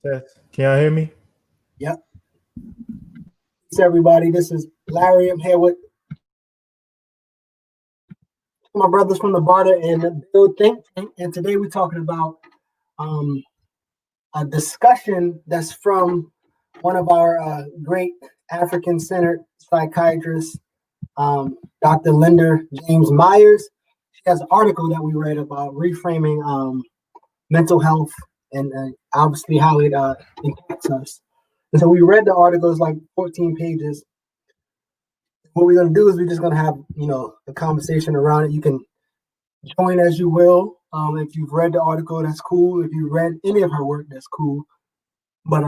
Test. Can y'all hear me? Yep. Thanks, everybody. This is Larry. I'm here with my brothers from the bARTer and the Build Think Tank. And today we're talking about a discussion that's from one of our great African-centered psychiatrists, Dr. Linda James Myers. She has an article that we read about reframing mental health and obviously how it impacts us. And so we read the article, it's like 14 pages. What we're going to do is we're just going to have, the conversation around it. You can join as you will. If you've read the article, that's cool. If you read any of her work, that's cool. But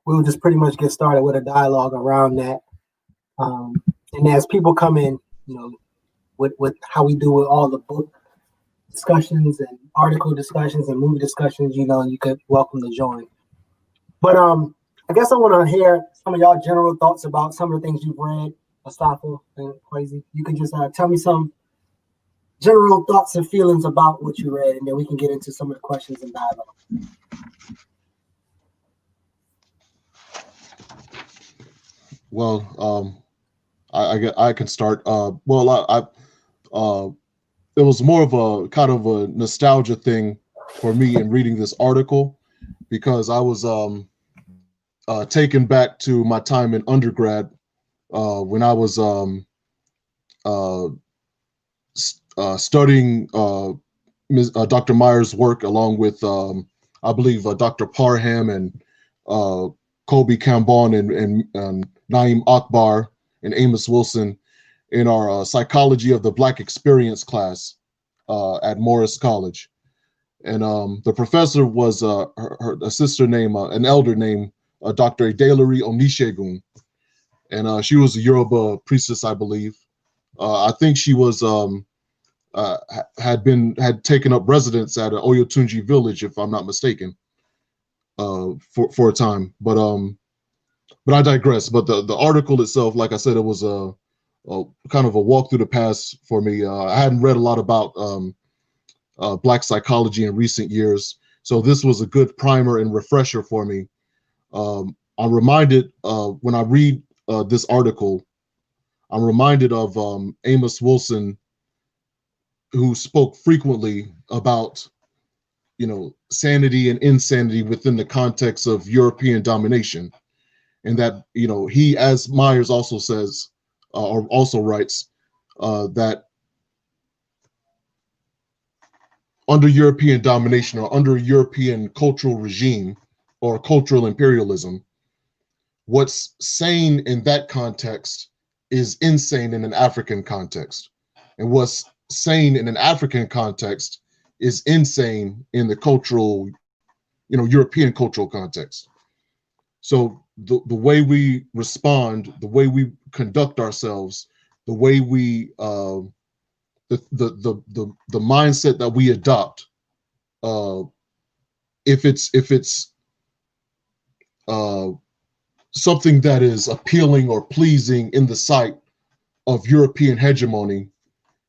we'll just pretty much get started with a dialogue around that. And as people come in, with how we do with all the book discussions and article discussions and movie discussions, you could welcome to join. But I guess I want to hear some of y'all general thoughts about some of the things you've read, Mustafa and Crazy. You can just tell me some general thoughts and feelings about what you read, and then we can get into some of the questions and dialogue. Well, I can start. It was more of a kind of a nostalgia thing for me in reading this article, because I was taken back to my time in undergrad when I was studying Dr. Myers' work along with, I believe, Dr. Parham and Colby Cambon and Naeem Akbar and Amos Wilson in our Psychology of the Black Experience class at Morris College. And the professor was a sister named, an elder named Dr. Adelari Onishegun. And she was a Yoruba priestess, I believe. I think she was had taken up residence at Oyotunji village, if I'm not mistaken, for a time. But I digress. But the article itself, like I said, it was a kind of a walk through the past for me. I hadn't read a lot about Black psychology in recent years, so this was a good primer and refresher for me. I'm reminded when I read this article, I'm reminded of Amos Wilson, who spoke frequently about, sanity and insanity within the context of European domination. And that, he, as Myers also says, or also writes, that under European domination or under European cultural regime or cultural imperialism, what's sane in that context is insane in an African context. And what's sane in an African context is insane in the cultural, European cultural context. So the way we respond, the way we conduct ourselves, the way we the mindset that we adopt, if it's something that is appealing or pleasing in the sight of European hegemony,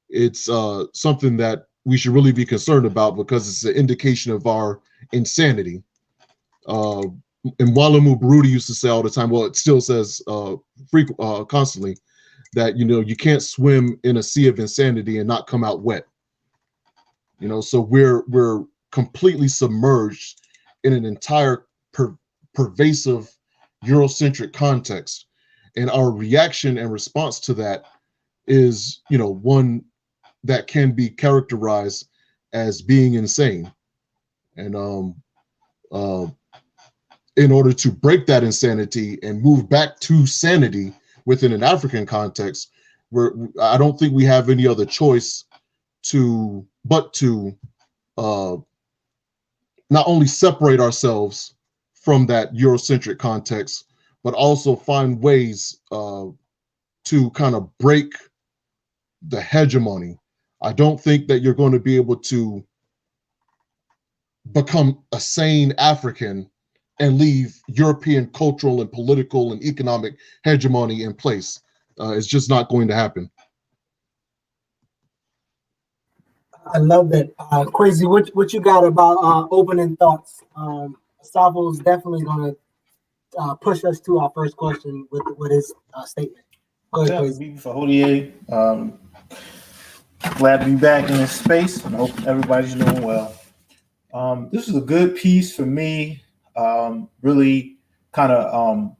it's something that we should really be concerned about, because it's an indication of our insanity. And Mwalimu Baruti used to say all the time, well, it still says constantly, that you can't swim in a sea of insanity and not come out wet. So we're completely submerged in an entire pervasive Eurocentric context, and our reaction and response to that is one that can be characterized as being insane. And in order to break that insanity and move back to sanity within an African context, I don't think we have any other choice but to not only separate ourselves from that Eurocentric context, but also find ways to kind of break the hegemony. I don't think that you're going to be able to become a sane African and leave European cultural and political and economic hegemony in place. It's just not going to happen. I love that. Crazy, what you got about opening thoughts? Savo is definitely going to push us to our first question with his statement. Go ahead, please. For Hodier, glad to be back in this space, and hope everybody's doing well. This is a good piece for me. Really kind of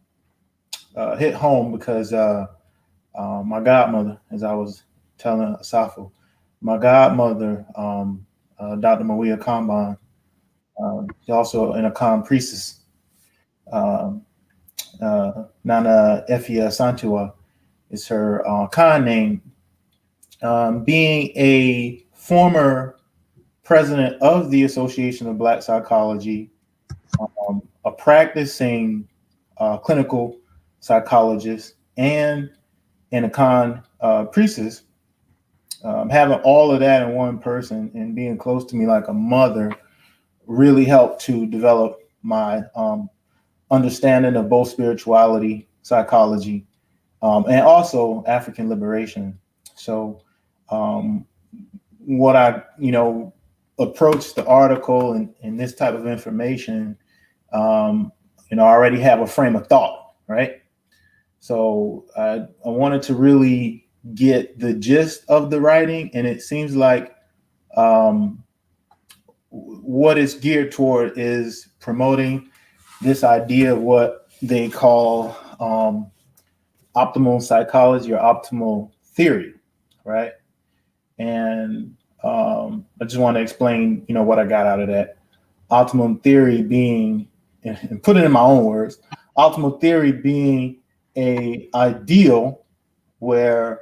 hit home because my godmother, as I was telling Asafo, my godmother, Dr. Maria Kamban, she's also an Akan priestess, Nana Efia Santua is her Khan name. Being a former president of the Association of Black Psychology, a practicing clinical psychologist, and an Akan priestess, having all of that in one person and being close to me like a mother really helped to develop my understanding of both spirituality, psychology, and also African liberation. So what I, approached the article and this type of information, I already have a frame of thought, right? So I wanted to really get the gist of the writing, and it seems like what it's geared toward is promoting this idea of what they call optimal psychology or optimal theory, right? And I just want to explain, what I got out of that. Optimum theory being, and put it in my own words, optimal theory being a ideal where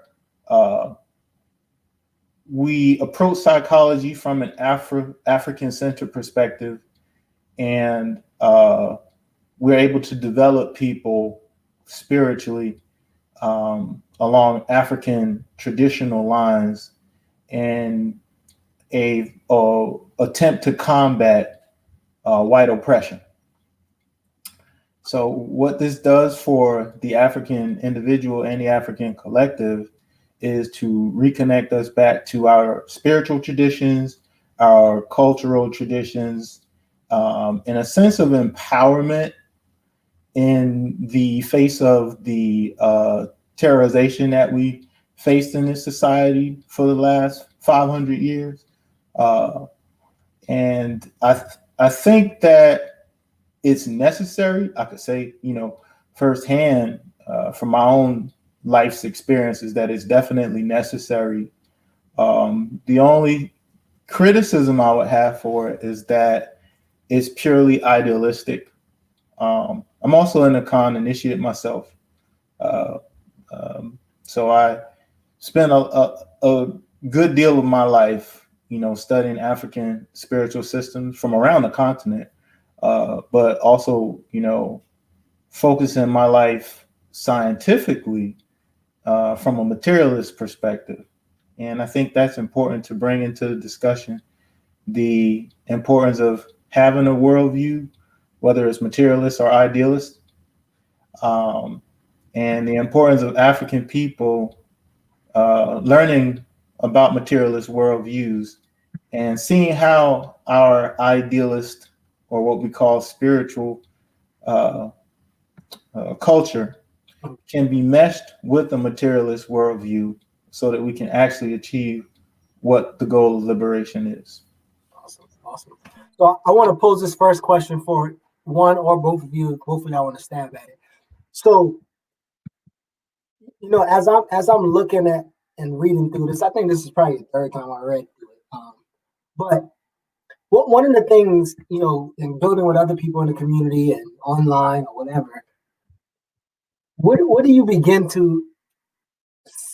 we approach psychology from an African-centered perspective, and we're able to develop people spiritually along African traditional lines, and a attempt to combat white oppression. So what this does for the African individual and the African collective is to reconnect us back to our spiritual traditions, our cultural traditions, in a sense of empowerment in the face of the terrorization that we faced in this society for the last 500 years. And I think that it's necessary. I could say, firsthand from my own life's experiences that it's definitely necessary. The only criticism I would have for it is that it's purely idealistic. I'm also an Akan initiate myself. So I spent a good deal of my life, studying African spiritual systems from around the continent, but also, focusing my life scientifically from a materialist perspective. And I think that's important to bring into the discussion, the importance of having a worldview, whether it's materialist or idealist, and the importance of African people learning about materialist worldviews and seeing how our idealist, or what we call spiritual culture, can be meshed with a materialist worldview so that we can actually achieve what the goal of liberation is. Awesome. So I want to pose this first question for one or both of you. Both of y'all want to stab at it. So, as I'm looking at and reading through this, I think this is probably the third time I read through it. But one of the things, in building with other people in the community and online or whatever, what do you begin to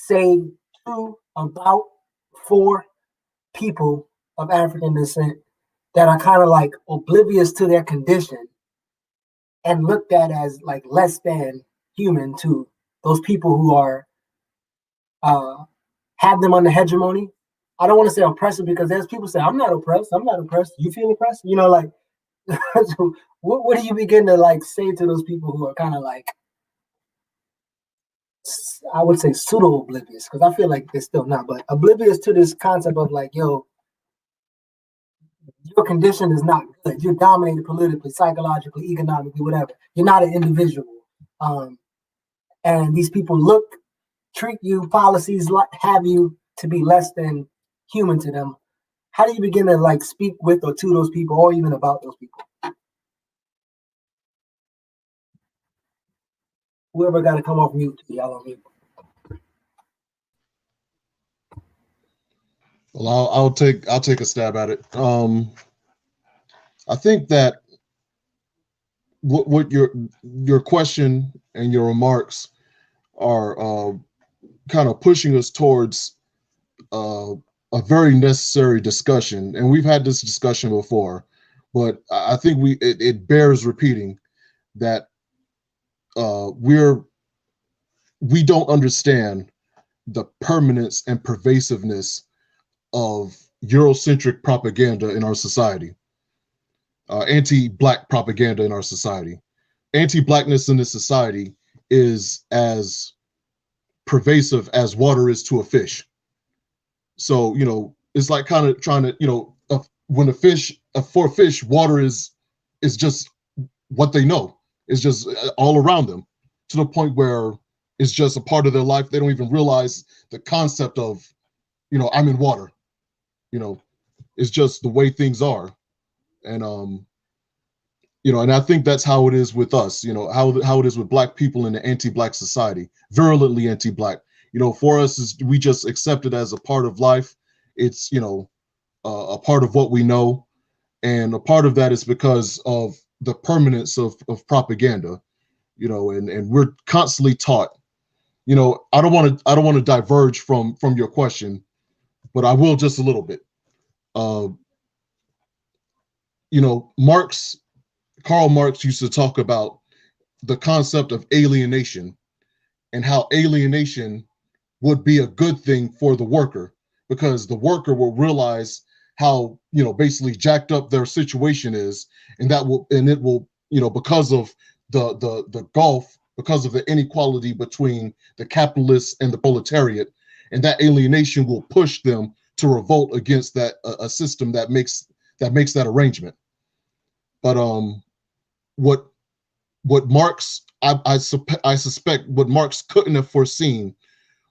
say to, about, for people of African descent that are kind of like oblivious to their condition and looked at as like less than human to those people who are have them under hegemony? I don't want to say oppressive, because there's people say, I'm not oppressed. You feel oppressed? So what do you begin to like say to those people who are kind of like, I would say pseudo oblivious, because I feel like they're still not, but oblivious to this concept of like, yo, your condition is not good. You're dominated politically, psychologically, economically, whatever. You're not an individual. And these people treat you, policies have you to be less than human to them. How do you begin to like speak with or to those people, or even about those people? Whoever got to come off mute to y'all on mute. Well, I'll take a stab at it. I think that what your question and your remarks are kind of pushing us towards a very necessary discussion, and we've had this discussion before, but I think it bears repeating that we don't understand the permanence and pervasiveness of Eurocentric propaganda in our society, anti-Black propaganda in our society. Anti-Blackness in this society is as pervasive as water is to a fish. So, it's like kind of trying to, when for a fish, water is just what they know. It's just all around them, to the point where it's just a part of their life. They don't even realize the concept of, I'm in water. It's just the way things are. And, and I think that's how it is with us, how it is with Black people in the anti-Black society, virulently anti-Black. For us, we just accept it as a part of life. It's, a part of what we know. And a part of that is because of the permanence of propaganda, and we're constantly taught, I don't want to diverge from your question, but I will just a little bit. Karl Marx used to talk about the concept of alienation and how alienation would be a good thing for the worker, because the worker will realize how, basically jacked up their situation is, and it will, because of the gulf, because of the inequality between the capitalists and the proletariat, and that alienation will push them to revolt against that a system that makes that arrangement. But what Marx, I suspect what Marx couldn't have foreseen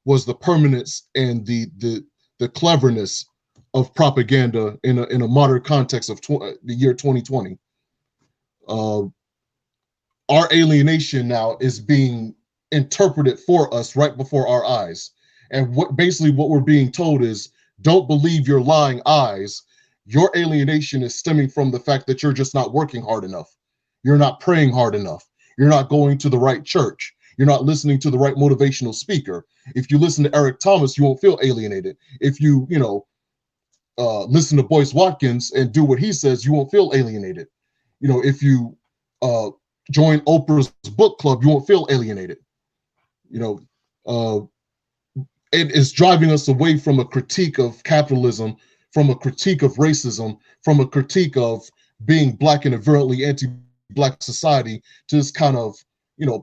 was the permanence and the cleverness of propaganda in a modern context of the year 2020. Our alienation now is being interpreted for us right before our eyes. And what we're being told is, don't believe your lying eyes. Your alienation is stemming from the fact that you're just not working hard enough. You're not praying hard enough. You're not going to the right church. You're not listening to the right motivational speaker. If you listen to Eric Thomas, you won't feel alienated. If you, listen to Boyce Watkins and do what he says, you won't feel alienated. If you join Oprah's book club, you won't feel alienated. It is driving us away from a critique of capitalism, from a critique of racism, from a critique of being Black in a virulently anti-Black society, to this kind of,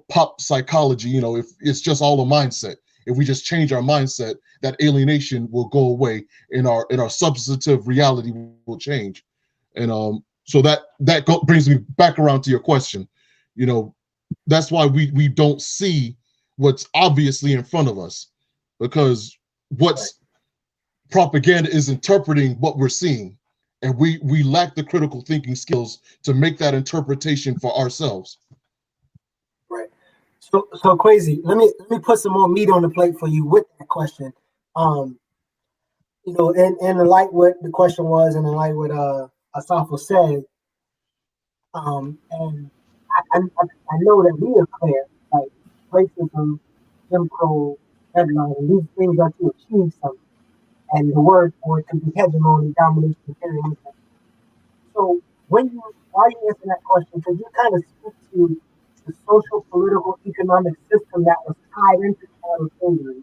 pop psychology. If it's just all a mindset. If we just change our mindset, that alienation will go away, and our substantive reality will change. And so that brings me back around to your question. That's why we don't see what's obviously in front of us, because what's propaganda is interpreting what we're seeing, and we lack the critical thinking skills to make that interpretation for ourselves. Right. So Kwesi, let me put some more meat on the plate for you with that question. In the light what the question was, and in light what Asafo said, and I know that we are clear, like racism, Jim Crow, headline, and these things are to achieve something. And the word for it can be hegemony, domination, imperialism. So while you answer that question, could you kind of speak to the social, political, economic system that was tied into chattel slavery?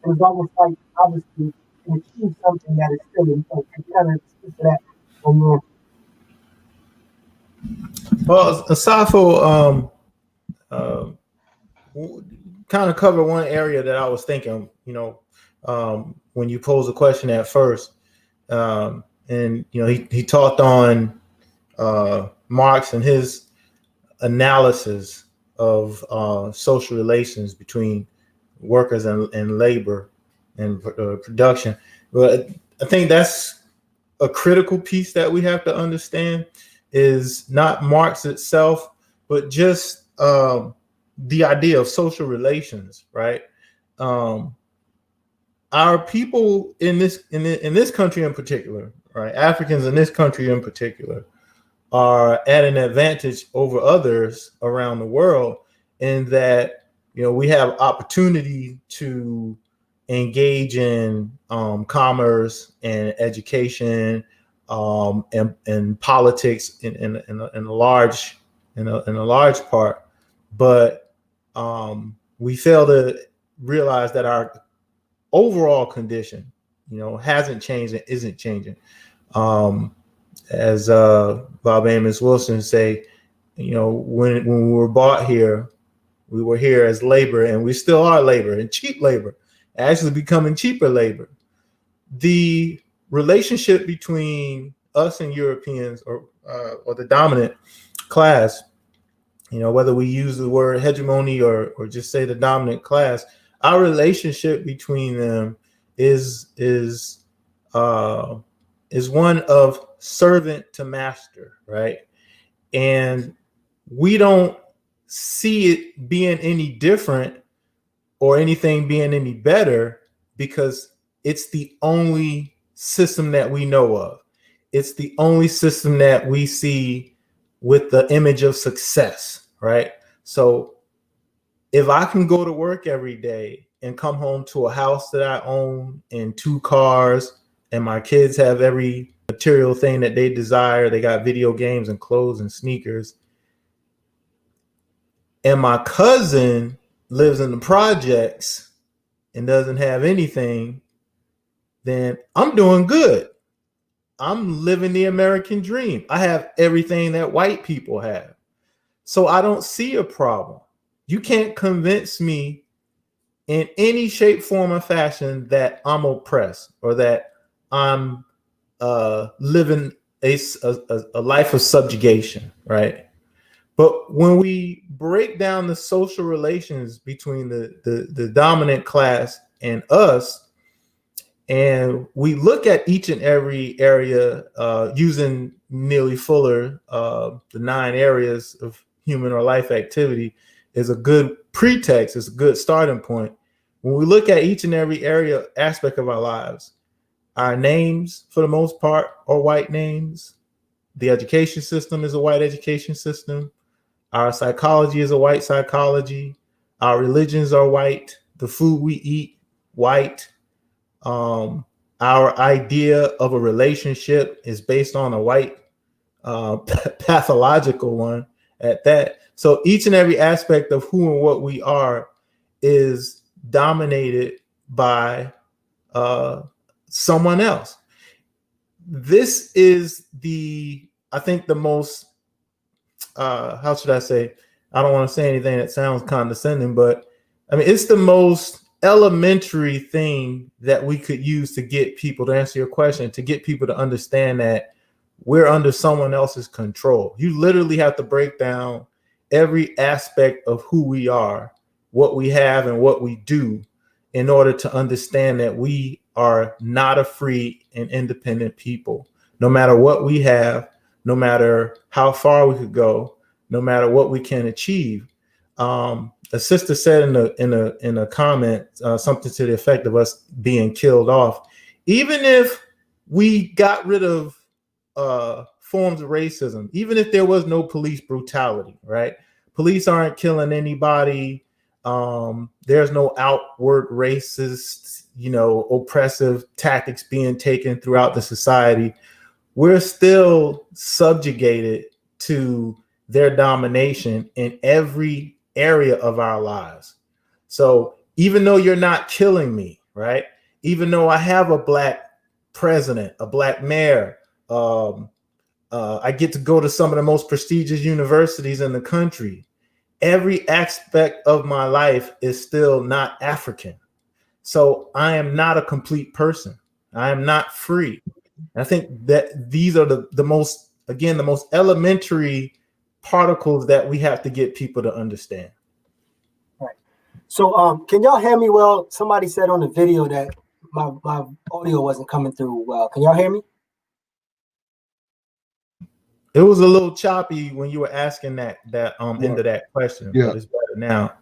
It was almost like, obviously, to achieve something that is still in place. Could you kind of speak to that on your? Well, Asafo kind of covered one area that I was thinking, when you posed the question at first. And and he talked on Marx and his analysis of social relations between workers and labor and production. But I think that's a critical piece that we have to understand, is not Marx itself, but just the idea of social relations, right? Our people in this country in particular, right? Africans in this country in particular, are at an advantage over others around the world in that we have opportunity to engage in commerce and education and politics in a large part, but we fail to realize that our overall condition hasn't changed and isn't changing. As Bob Amos Wilson say, when we were bought here, we were here as labor, and we still are labor, and cheap labor, actually becoming cheaper labor. The relationship between us and Europeans, or the dominant class, whether we use the word hegemony or just say the dominant class, our relationship between them is one of servant to master, right? And we don't see it being any different or anything being any better because it's the only system that we know of. It's the only system that we see with the image of success, right? So if I can go to work every day and come home to a house that I own and 2 cars, and my kids have every material thing that they desire, they got video games and clothes and sneakers, and my cousin lives in the projects and doesn't have anything, then I'm doing good. I'm living the American dream. I have everything that white people have. So I don't see a problem. You can't convince me in any shape, form, or fashion that I'm oppressed or that I'm living a life of subjugation, right? But when we break down the social relations between the dominant class and us, and we look at each and every area using Neely Fuller, the 9 areas of human or life activity is a good pretext, it's a good starting point. When we look at each and every area aspect of our lives, our names, for the most part, are white names. The education system is a white education system. Our psychology is a white psychology. Our religions are white. The food we eat, white. Our idea of a relationship is based on a white pathological one at that. So each and every aspect of who and what we are is dominated by someone else. This is I think the most, how should I say? I don't want to say anything that sounds condescending, but I mean, it's the most elementary thing that we could use to get people, to answer your question, to get people to understand that we're under someone else's control. You literally have to break down every aspect of who we are, what we have, and what we do in order to understand that we are not a free and independent people. No matter what we have, no matter how far we could go, no matter what we can achieve. A sister said in a comment something to the effect of us being killed off. Even if we got rid of forms of racism, even if there was no police brutality, right? Police aren't killing anybody. There's no outward racist, oppressive tactics being taken throughout the society. We're still subjugated to their domination in every area of our lives. So even though you're not killing me, right? Even though I have a black president, a black mayor, I get to go to some of the most prestigious universities in the country, every aspect of my life is still not African. So I am not a complete person. I am not free. And I think that these are the most elementary particles that we have to get people to understand. Right. So can y'all hear me well? Somebody said on the video that my audio wasn't coming through well. Can y'all hear me? It was a little choppy when you were asking that end of that question, Yeah. but it's better now.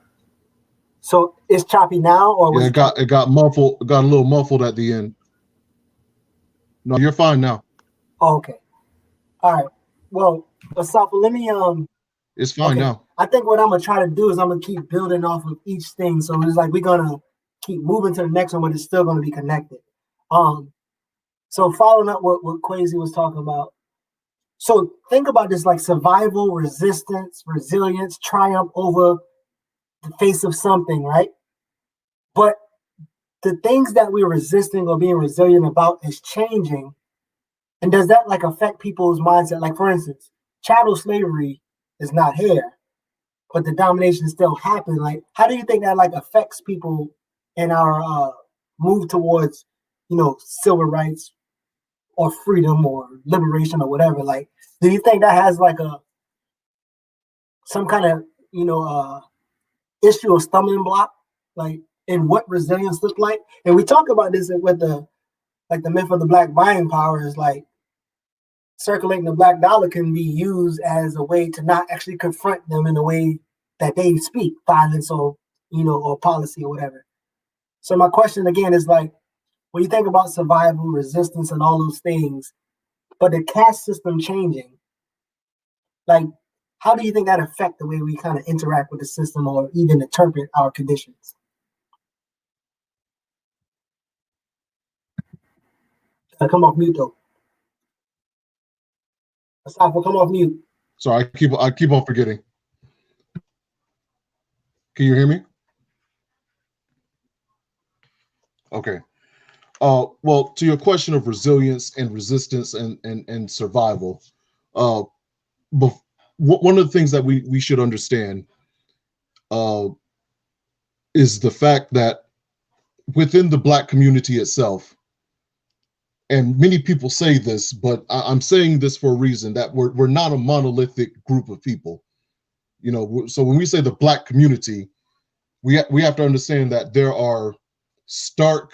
So it's choppy now, or was it got muffled, got a little muffled at the end. No, you're fine now. Oh, okay. All right. Well, Asaf, let me It's fine now. I think what I'm gonna try to do is I'm gonna keep building off of each thing. So it's like we're gonna keep moving to the next one, but it's still gonna be connected. So following up what Quasi was talking about. So think about this like survival, resistance, resilience, triumph over the face of something, right? But the things that we're resisting or being resilient about is changing. And does that like affect people's mindset? Like for instance, chattel slavery is not here, but the domination still happened. Like, how do you think that like affects people in our move towards, civil rights or freedom or liberation or whatever? Like, do you think that has like some kind of issue or stumbling block, like in what resilience look like? And we talk about this with the myth of the black buying power is like circulating the black dollar can be used as a way to not actually confront them in a way that they speak violence or or policy or whatever. So my question again is like, when you think about survival, resistance, and all those things, but the caste system changing, like how do you think that affect the way we kind of interact with the system or even interpret our conditions? I come off mute though. Asaf, come off mute. Sorry, I keep on forgetting. Can you hear me? Okay. Well, to your question of resilience and resistance and survival, one of the things that we should understand is the fact that within the Black community itself, and many people say this, but I'm saying this for a reason, that we're not a monolithic group of people. So when we say the Black community, we have to understand that there are stark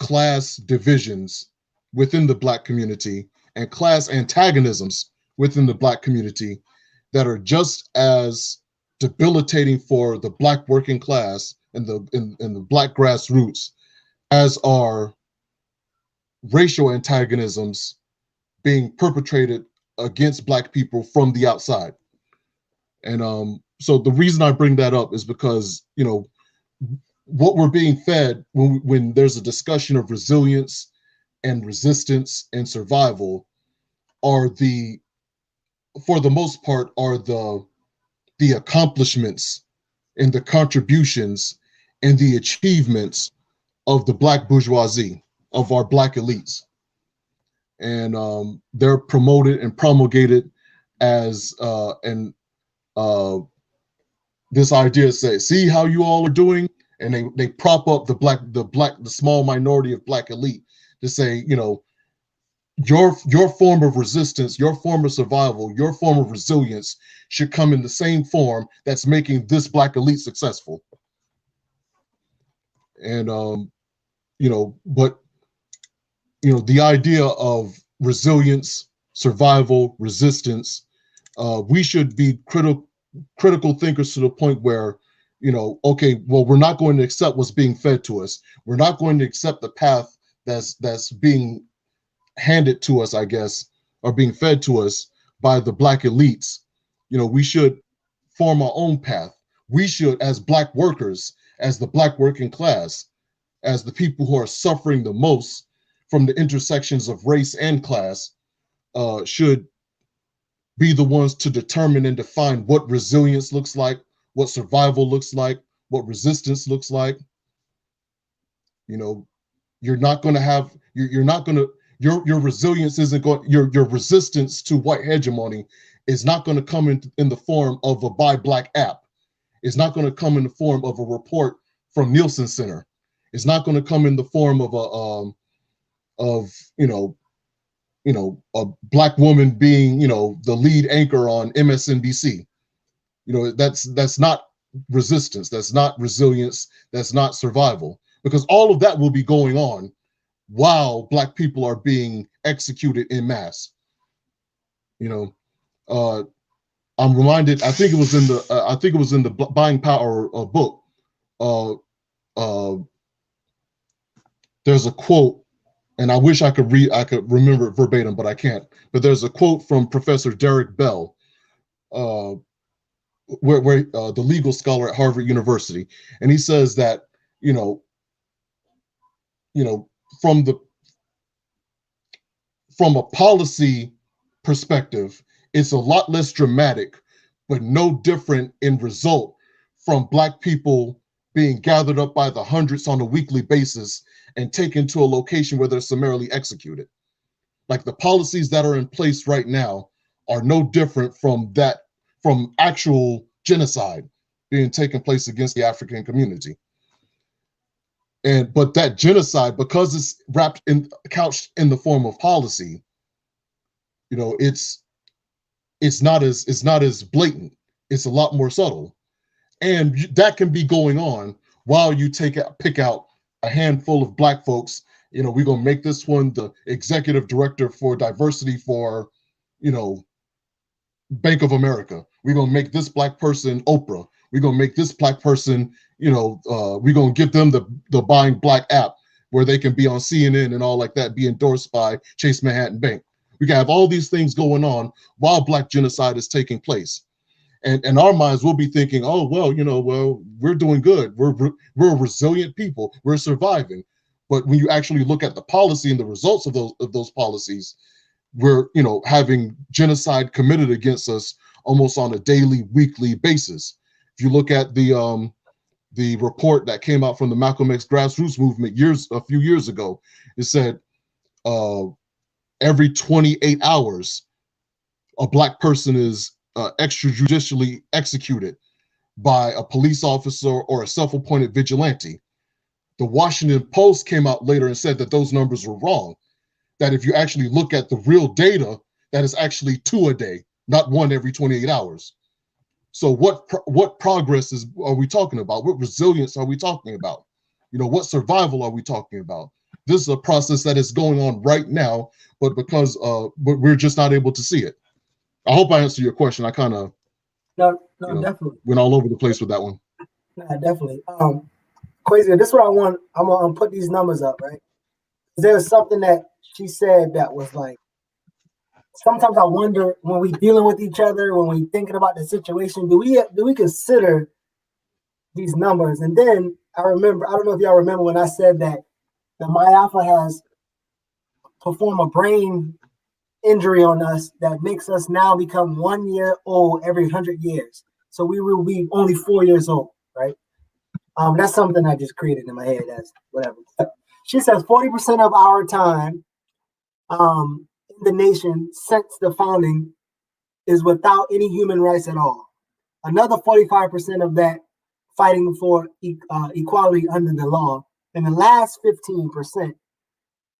class divisions within the Black community and class antagonisms within the Black community that are just as debilitating for the Black working class and the Black grassroots as are racial antagonisms being perpetrated against Black people from the outside. And so the reason I bring that up is because, what we're being fed when there's a discussion of resilience and resistance and survival for the most part, are the accomplishments and the contributions and the achievements of the Black bourgeoisie, of our Black elites. And they're promoted and promulgated as this idea says, see how you all are doing, and they prop up the small minority of Black elite to say, your form of resistance, your form of survival, your form of resilience should come in the same form that's making this Black elite successful. And but the idea of resilience, survival, resistance, we should be critical thinkers to the point where, okay, well, we're not going to accept what's being fed to us. We're not going to accept the path that's being handed to us, I guess, or being fed to us by the Black elites. We should form our own path. We should, as Black workers, as the Black working class, as the people who are suffering the most from the intersections of race and class, should be the ones to determine and define what resilience looks like, what survival looks like, what resistance looks like. You're not going to have, you're not going to, your resilience isn't going, your resistance to white hegemony is not going to come in the form of a Buy Black app. It's not going to come in the form of a report from Nielsen Center. It's not going to come in the form of a black woman being, the lead anchor on MSNBC. That's not resistance. That's not resilience. That's not survival, because all of that will be going on while black people are being executed in mass. I'm reminded, I think it was in the Buying Power book. There's a quote, and I wish I could remember it verbatim, but I can't. But there's a quote from Professor Derek Bell, where the legal scholar at Harvard University, and he says that from a policy perspective, it's a lot less dramatic, but no different in result from black people being gathered up by the hundreds on a weekly basis and taken to a location where they're summarily executed. Like, the policies that are in place right now are no different from actual genocide being taken place against the African community. But that genocide, because it's couched in the form of policy, it's not as blatant. It's a lot more subtle, and that can be going on while you pick out a handful of black folks. We're gonna make this one the executive director for diversity for, Bank of America. We're gonna make this black person Oprah. We're gonna make this black person, we're gonna give them the Buying Black app where they can be on CNN and all like that, be endorsed by Chase Manhattan Bank. We can have all these things going on while black genocide is taking place. And in our minds, we'll be thinking, oh, well, we're doing good. We're a resilient people. We're surviving. But when you actually look at the policy and the results of those policies, we're, having genocide committed against us almost on a daily, weekly basis. If you look at the report that came out from the Malcolm X grassroots movement a few years ago, it said every 28 hours, a black person is extrajudicially executed by a police officer or a self-appointed vigilante. The Washington Post came out later and said that those numbers were wrong, that if you actually look at the real data, that is actually 2 a day, not 1 every 28 hours. So what progress are we talking about? What resilience are we talking about? What survival are we talking about? This is a process that is going on right now, but because we're just not able to see it. I hope I answered your question. I kind of definitely went all over the place with that one. No, definitely. Crazy. This is what I want. I'm gonna put these numbers up, right? There's something that she said that was like, sometimes I wonder, when we dealing with each other, when we thinking about the situation, do we consider these numbers? And then I remember, I don't know if y'all remember when I said that the MyAlpha has performed a brain injury on us that makes us now become 1 year old every 100 years. So we will be only 4 years old, right? That's something I just created in my head as whatever. She says 40% of our time in the nation since the founding is without any human rights at all. Another 45% of that fighting for equality under the law. And the last 15%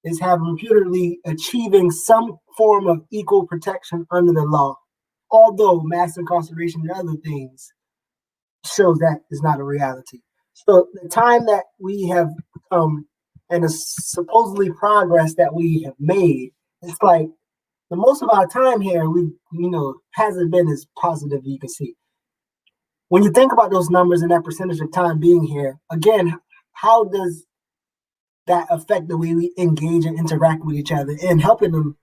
is having reputedly achieving some form of equal protection under the law. Although mass incarceration and other things shows that is not a reality. So the time that we have come and the supposedly progress that we have made, it's like the most of our time here, we hasn't been as positive as you can see. When you think about those numbers and that percentage of time being here, again, how does that affect the way we engage and interact with each other and helping them,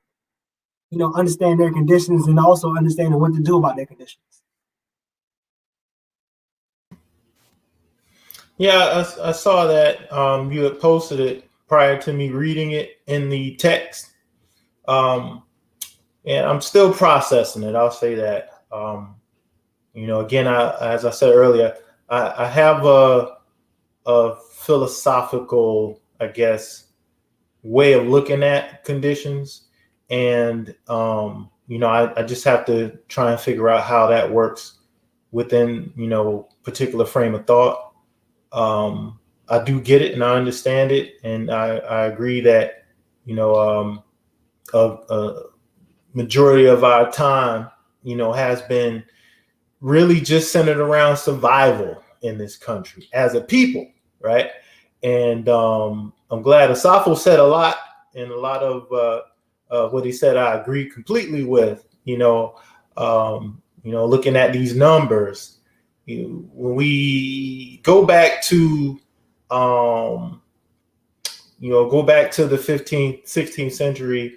understand their conditions and also understanding what to do about their conditions? Yeah, I saw that you had posted it prior to me reading it in the text. And I'm still processing it. I'll say that. Again, as I said earlier, I have a philosophical, I guess, way of looking at conditions. And, I just have to try and figure out how that works within, particular frame of thought. I do get it and I understand it. And I agree that, a majority of our time, has been really just centered around survival in this country as a people, right? And I'm glad Asafo said a lot, and a lot of what he said I agree completely with. Looking at these numbers, when we go back to the 15th, 16th century,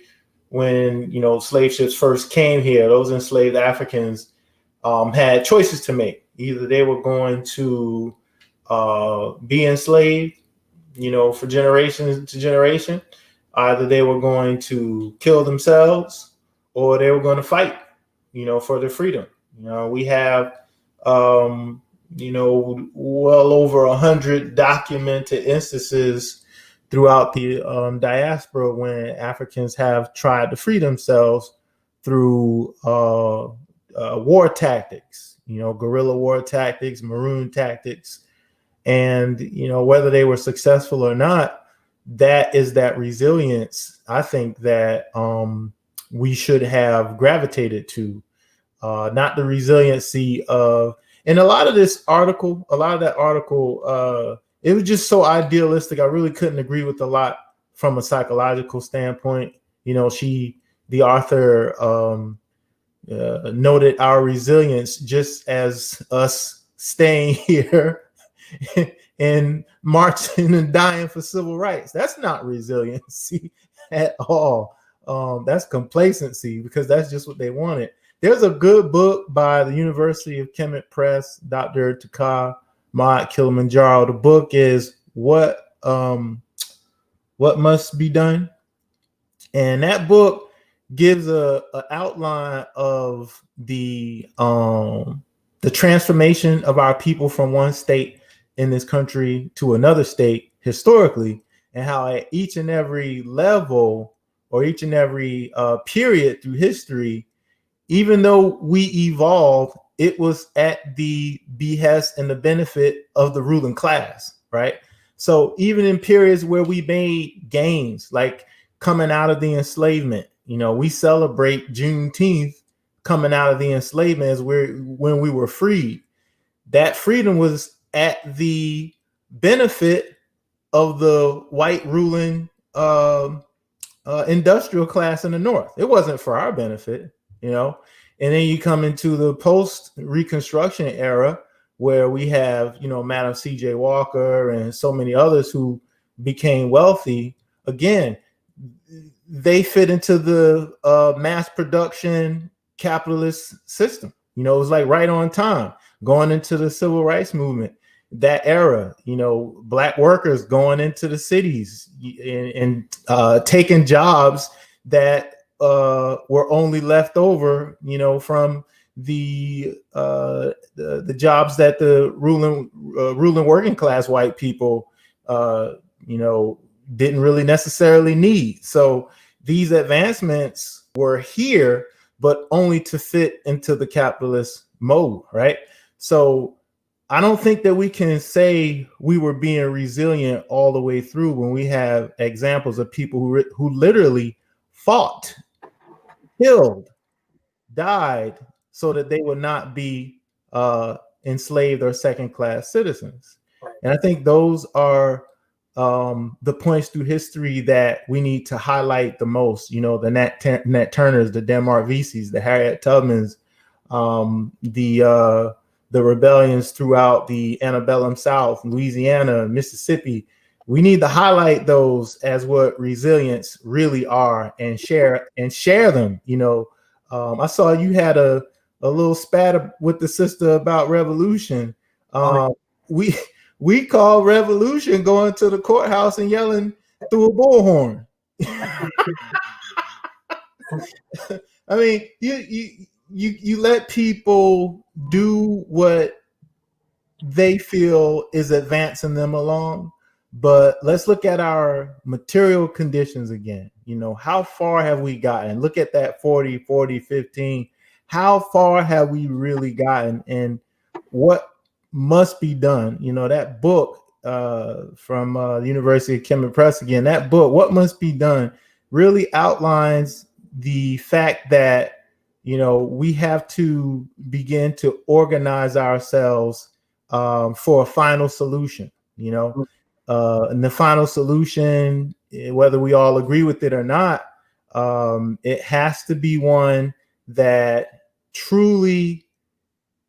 when slave ships first came here, those enslaved Africans had choices to make. Either they were going to be enslaved, for generation to generation. Either they were going to kill themselves, or they were going to fight, for their freedom. We have, well over 100 documented instances throughout the diaspora when Africans have tried to free themselves through war tactics, guerrilla war tactics, maroon tactics. And, whether they were successful or not, that is that resilience, I think, that we should have gravitated to, not the resiliency of, and a lot of that article, it was just so idealistic. I really couldn't agree with a lot from a psychological standpoint. The author noted our resilience just as us staying here and marching and dying for civil rights. That's not resiliency at all. That's complacency, because that's just what they wanted. There's a good book by the University of Kemet Press, Dr. Taka Maat Kilimanjaro. The book is What Must Be Done, and that book gives a outline of the transformation of our people from one state in this country to another state historically, and how at each and every level or each and every period through history, even though we evolved, it was at the behest and the benefit of the ruling class, right? So even in periods where we made gains, like coming out of the enslavement, we celebrate Juneteenth coming out of the enslavement as when we were freed. That freedom was at the benefit of the white ruling industrial class in the North. It wasn't for our benefit, And then you come into the post-Reconstruction era, where we have, Madam C.J. Walker and so many others who became wealthy. Again, they fit into the mass production capitalist system. It was like right on time, going into the civil rights movement, that era, Black workers going into the cities and taking jobs that were only left over, from the jobs that the ruling working class white people, didn't really necessarily need. So these advancements were here, but only to fit into the capitalist mode, right? So I don't think that we can say we were being resilient all the way through when we have examples of people who literally fought, killed, died so that they would not be enslaved or second-class citizens. And I think those are the points through history that we need to highlight the most. The Nat Turners, the Denmark Vesey's, the Harriet Tubmans, the rebellions throughout the antebellum South, Louisiana, Mississippi. We need to highlight those as what resilience really are, and share them. I saw you had a little spat with the sister about revolution. We call revolution going to the courthouse and yelling through a bullhorn. I mean, you let people do what they feel is advancing them along, but let's look at our material conditions again. How far have we gotten? Look at that 40, 15. How far have we really gotten, and what must be done? That book from the University of Kemet Press, again, that book, What Must Be Done, really outlines the fact that, we have to begin to organize ourselves for a final solution, and the final solution, whether we all agree with it or not, it has to be one that truly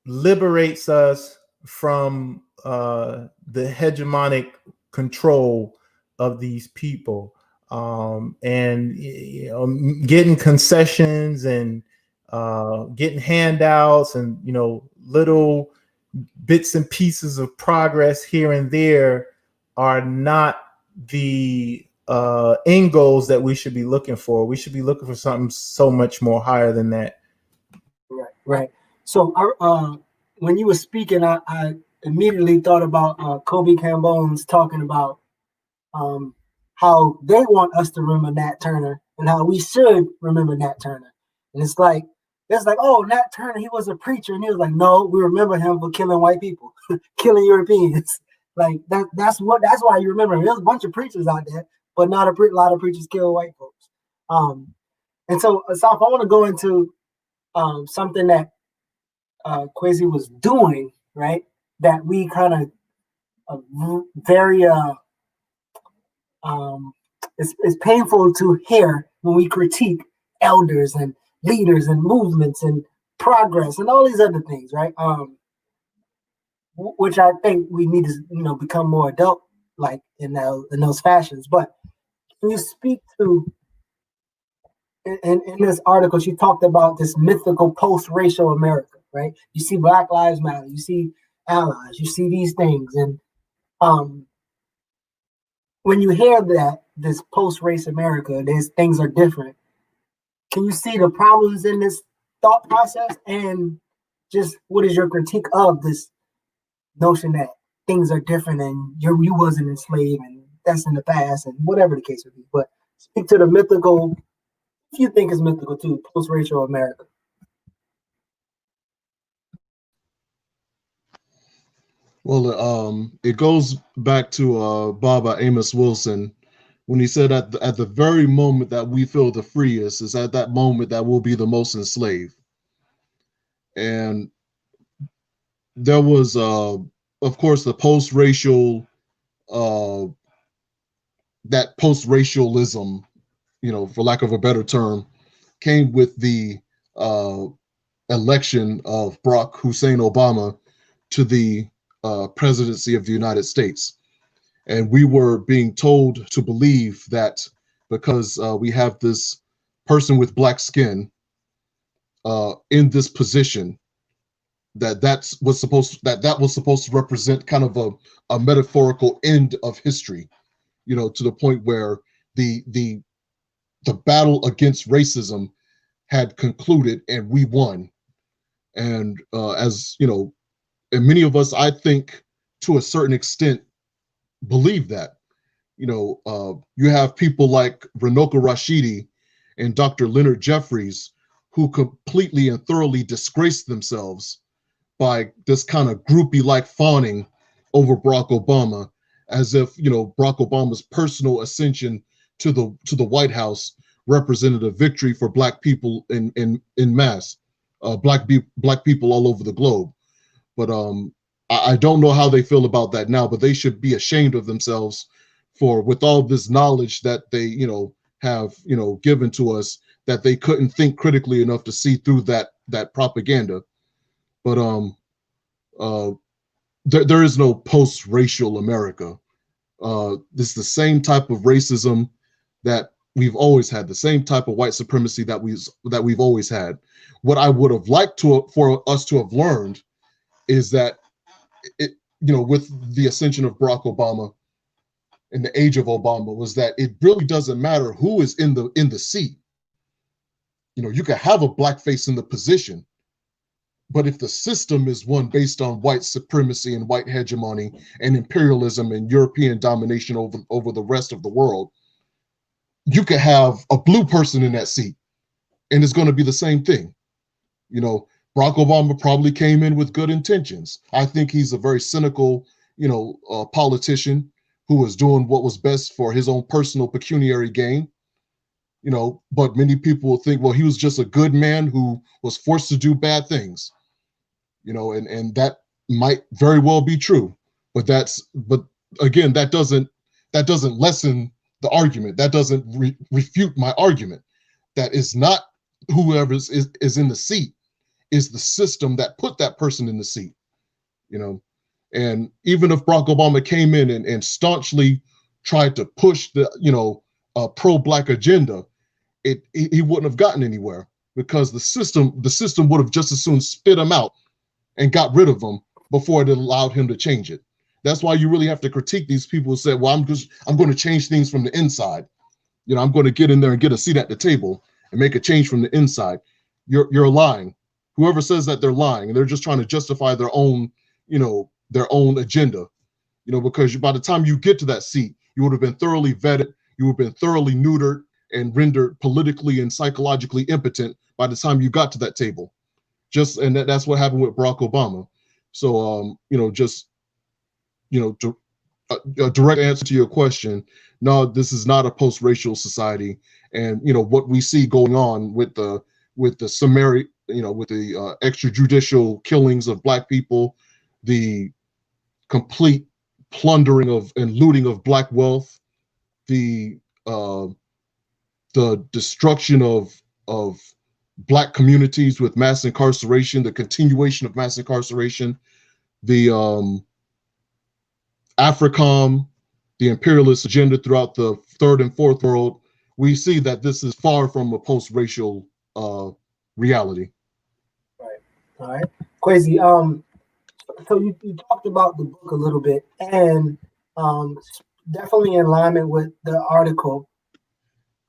liberates us from the hegemonic control of these people, and getting concessions and getting handouts and little bits and pieces of progress here and there are not the end goals that we should be looking for. We should be looking for something so much more higher than that. Right. So when you were speaking, I immediately thought about Kobe Cambone's talking about how they want us to remember Nat Turner and how we should remember Nat Turner. And it's like, oh, Nat Turner, he was a preacher. And he was like, no, we remember him for killing white people, killing Europeans. Like that's why you remember him. There's a bunch of preachers out there, but not a lot of preachers kill white folks. And so, Asaf, I want to go into something that Kwesi was doing, right? That we kind of very it's painful to hear when we critique elders and leaders and movements and progress and all these other things, right? Which I think we need to become more adult like in those fashions. But can you speak to in this article? She talked about this mythical post-racial America, right? You see Black Lives Matter, you see allies, you see these things, and when you hear that this post-race America, these things are different, can you see the problems in this thought process? And just what is your critique of this notion that things are different and you wasn't enslaved and that's in the past and whatever the case would be? But speak to the mythical, if you think it's mythical too, post-racial America. Well, it goes back to Baba Amos Wilson when he said at the very moment that we feel the freest is at that moment that we'll be the most enslaved. And there was, of course, the post-racial, that post-racialism, for lack of a better term, came with the election of Barack Hussein Obama to the presidency of the United States. And we were being told to believe that because we have this person with black skin in this position, that was supposed to represent kind of a metaphorical end of history, to the point where the battle against racism had concluded and we won. And as you know, and many of us, I think, to a certain extent, believe that. You have people like Ranoka Rashidi and Dr. Leonard Jeffries who completely and thoroughly disgraced themselves by this kind of groupie-like fawning over Barack Obama, as if Barack Obama's personal ascension to the White House represented a victory for Black people in mass, Black people all over the globe. But I don't know how they feel about that now, but they should be ashamed of themselves for, with all this knowledge that they have given to us, that they couldn't think critically enough to see through that propaganda. But there is no post-racial America. This is the same type of racism that we've always had, the same type of white supremacy that we've always had. What I would have liked for us to have learned is that with the ascension of Barack Obama and the age of Obama, was that it really doesn't matter who is in the seat. You can have a blackface in the position, but if the system is one based on white supremacy and white hegemony and imperialism and European domination over the rest of the world, you could have a blue person in that seat and it's going to be the same thing. Barack Obama probably came in with good intentions. I think he's a very cynical, politician who was doing what was best for his own personal pecuniary gain. But many people will think, well, he was just a good man who was forced to do bad things, and that might very well be true. But again, that doesn't lessen the argument. That doesn't refute my argument. That is not whoever is in the seat, is the system that put that person in the seat. And even if Barack Obama came in and staunchly tried to push the pro-black agenda, he wouldn't have gotten anywhere, because the system would have just as soon spit him out and got rid of him before it allowed him to change it. That's why you really have to critique these people who say, well, I'm going to change things from the inside. I'm going to get in there and get a seat at the table and make a change from the inside. You're lying. Whoever says that, they're lying, and they're just trying to justify their own agenda. Because by the time you get to that seat, you would have been thoroughly vetted, you would have been thoroughly neutered and rendered politically and psychologically impotent by the time you got to that table. And that's what happened with Barack Obama. So, a direct answer to your question, no, this is not a post-racial society. And, what we see going on with the summary, with the extrajudicial killings of Black people, the complete plundering and looting of Black wealth, the destruction of Black communities with mass incarceration, the continuation of mass incarceration, the Africana, the imperialist agenda throughout the third and fourth world, we see that this is far from a post-racial reality. Right. All right. Crazy. So you talked about the book a little bit, and definitely in alignment with the article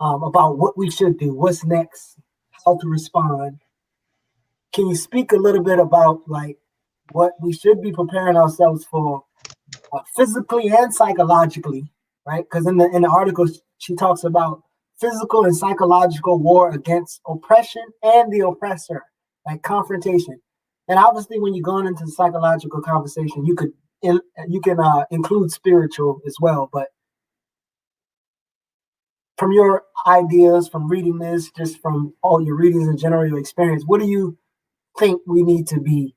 about what we should do, what's next, how to respond. Can you speak a little bit about what we should be preparing ourselves for, physically and psychologically, right? Because in the article she talks about physical and psychological war against oppression and the oppressor, like confrontation. And obviously, when you're going into psychological conversation, you can include spiritual as well. But from your ideas, from reading this, just from all your readings in general, your experience, what do you think we need to be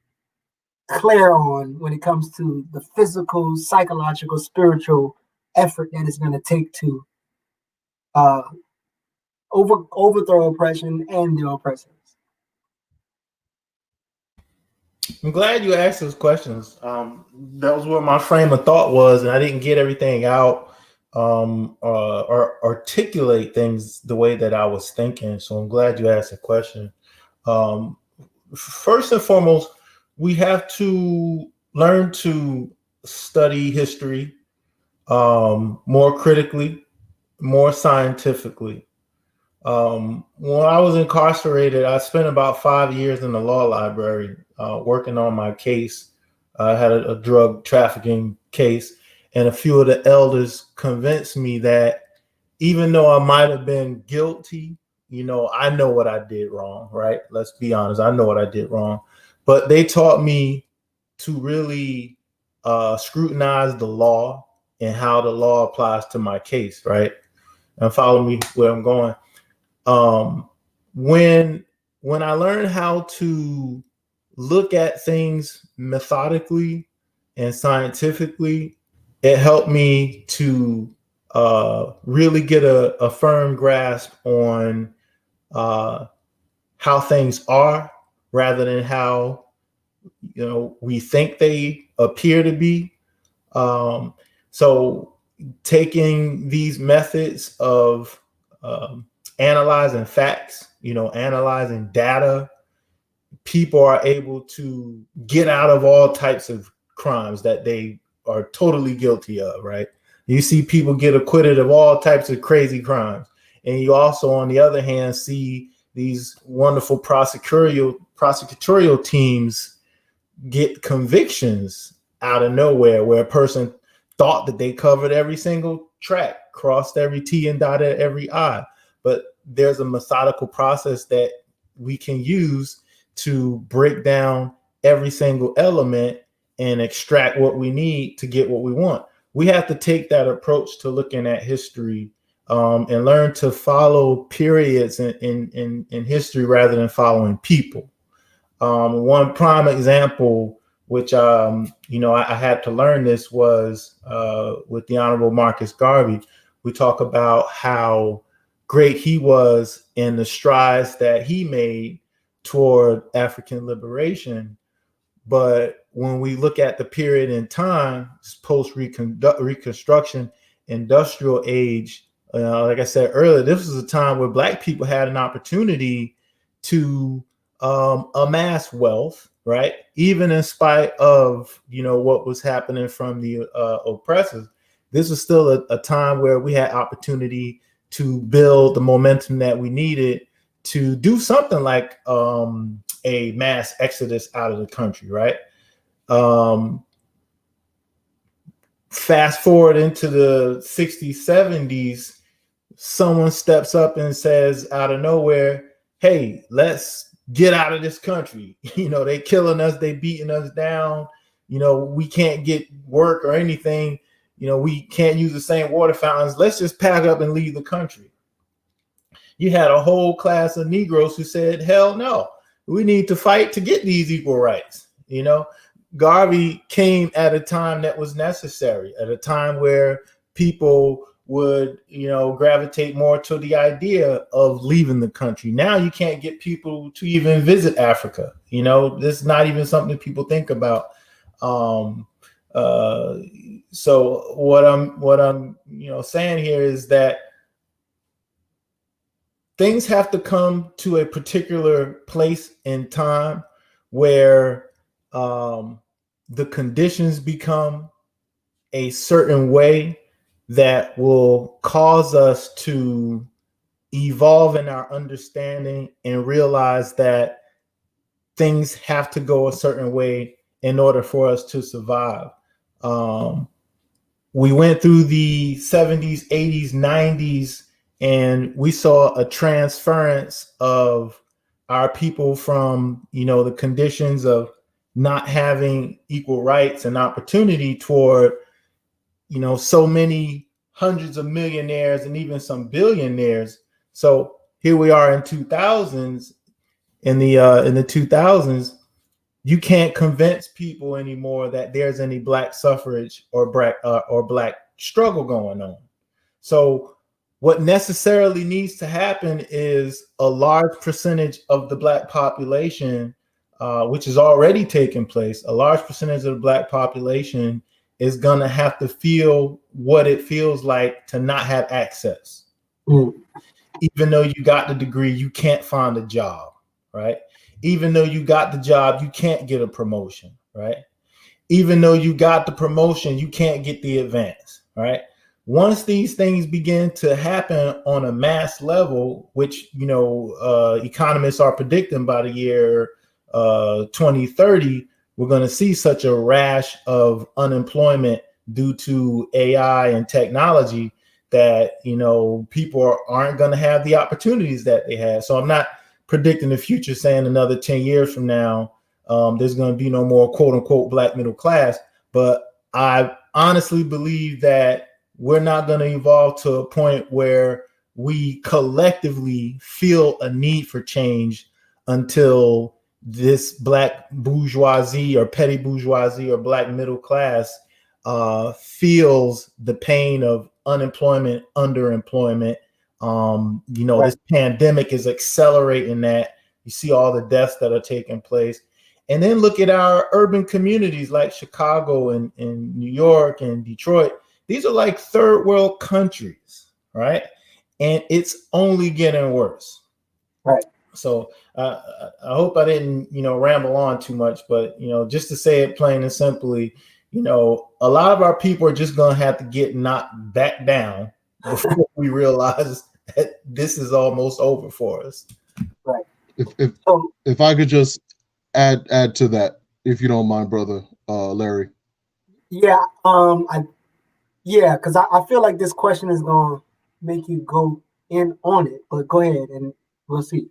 clear on when it comes to the physical, psychological, spiritual effort that it's going to take to overthrow oppression and the oppressors? I'm glad you asked those questions. That was what my frame of thought was, and I didn't get everything out or articulate things the way that I was thinking. So I'm glad you asked the question. First and foremost, we have to learn to study history more critically, more scientifically. When I was incarcerated, I spent about 5 years in the law library working on my case. I had a drug trafficking case, and a few of the elders convinced me that even though I might have been guilty, I know what I did wrong, right? Let's be honest. I know what I did wrong. But they taught me to really scrutinize the law and how the law applies to my case, right? And follow me where I'm going. When I learned how to look at things methodically and scientifically, it helped me to really get a firm grasp on how things are, rather than how we think they appear to be. So taking these methods of analyzing facts, analyzing data, people are able to get out of all types of crimes that they are totally guilty of, right? You see people get acquitted of all types of crazy crimes. And you also, on the other hand, see these wonderful prosecutorial teams get convictions out of nowhere, where a person thought that they covered every single track, crossed every T and dotted every I. But there's a methodical process that we can use to break down every single element and extract what we need to get what we want. We have to take that approach to looking at history and learn to follow periods in history rather than following people. One prime example, which I had to learn this, was with the Honorable Marcus Garvey. We talk about how great he was in the strides that he made toward African liberation. But when we look at the period in time, post Reconstruction, industrial age, like I said earlier, this was a time where Black people had an opportunity to amass wealth, right? Even in spite of, what was happening from the oppressors, this was still a time where we had opportunity to build the momentum that we needed to do something like a mass exodus out of the country, right? Fast forward into the 60s, 70s, someone steps up and says out of nowhere, hey, let's get out of this country. They killing us, they beating us down. We can't get work or anything. We can't use the same water fountains. Let's just pack up and leave the country. You had a whole class of Negroes who said, hell no, we need to fight to get these equal rights. Garvey came at a time that was necessary, at a time where people would, gravitate more to the idea of leaving the country. Now you can't get people to even visit Africa. This is not even something people think about. So what I'm saying here is that things have to come to a particular place in time where the conditions become a certain way that will cause us to evolve in our understanding and realize that things have to go a certain way in order for us to survive. We went through the 70s, 80s, 90s, and we saw a transference of our people from, the conditions of not having equal rights and opportunity toward, so many hundreds of millionaires and even some billionaires. So here we are in 2000s. In the 2000s, you can't convince people anymore that there's any Black suffrage or Black struggle going on. So what necessarily needs to happen is a large percentage of the Black population, which is already taking place, a large percentage of the Black population is going to have to feel what it feels like to not have access. Even though you got the degree, you can't find a job, right? Even though you got the job, you can't get a promotion, right? Even though you got the promotion, you can't get the advance, right? Once these things begin to happen on a mass level, which, economists are predicting by the year 2030, we're going to see such a rash of unemployment due to AI and technology that, people aren't going to have the opportunities that they had. So I'm not predicting the future saying another 10 years from now, there's going to be no more quote unquote Black middle class. But I honestly believe that we're not going to evolve to a point where we collectively feel a need for change until this Black bourgeoisie or petty bourgeoisie or Black middle class feels the pain of unemployment, underemployment. Right. This pandemic is accelerating that. You see all the deaths that are taking place. And then look at our urban communities like Chicago and New York and Detroit. These are like third world countries, right? And it's only getting worse. Right. So I hope I didn't, ramble on too much, but, just to say it plain and simply, a lot of our people are just going to have to get knocked back down before we realize that this is almost over for us. Right. If I could just add to that, if you don't mind, brother Larry. Yeah. Because I feel like this question is going to make you go in on it. But go ahead and we'll see.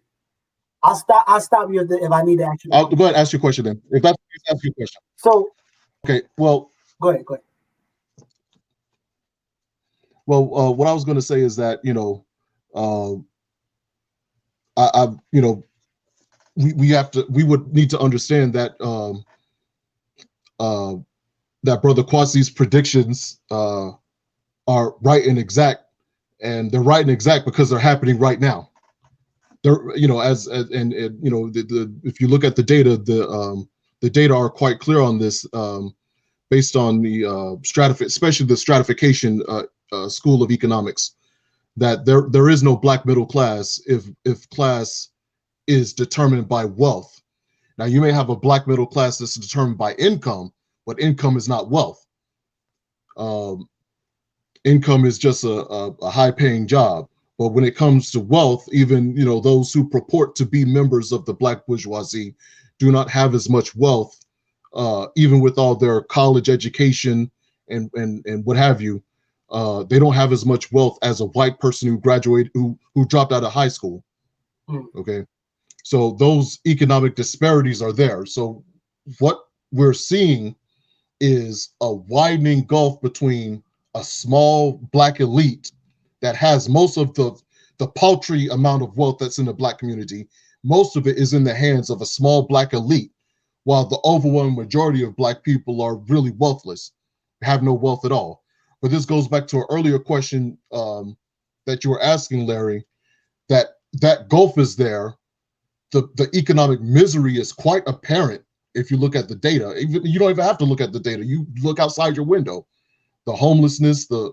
I'll stop you if I need to ask you. I'll go ahead and ask your question then. If that's ask your question. So okay, well, go ahead. Well, what I was going to say is that, uh, you know, we would need to understand that uh, that Brother Kwasi's predictions are right and exact, and they're right and exact because they're happening right now. They're, and if you look at the data are quite clear on this, based on the especially the stratification school of economics, that there is no black middle class if class is determined by wealth. Now, you may have a black middle class that's determined by income, but income is not wealth. Income is just a high-paying job. But when it comes to wealth, even those who purport to be members of the black bourgeoisie do not have as much wealth, even with all their college education and what have you. They don't have as much wealth as a white person who graduated, who dropped out of high school. Okay, so those economic disparities are there. So what we're seeing is a widening gulf between a small black elite that has most of the paltry amount of wealth that's in the black community. Most of it is in the hands of a small black elite, while the overwhelming majority of black people are really wealthless, have no wealth at all. But this goes back to an earlier question that you were asking, Larry, that gulf is there. The economic misery is quite apparent if you look at the data. You don't even have to look at the data. You look outside your window. The homelessness, the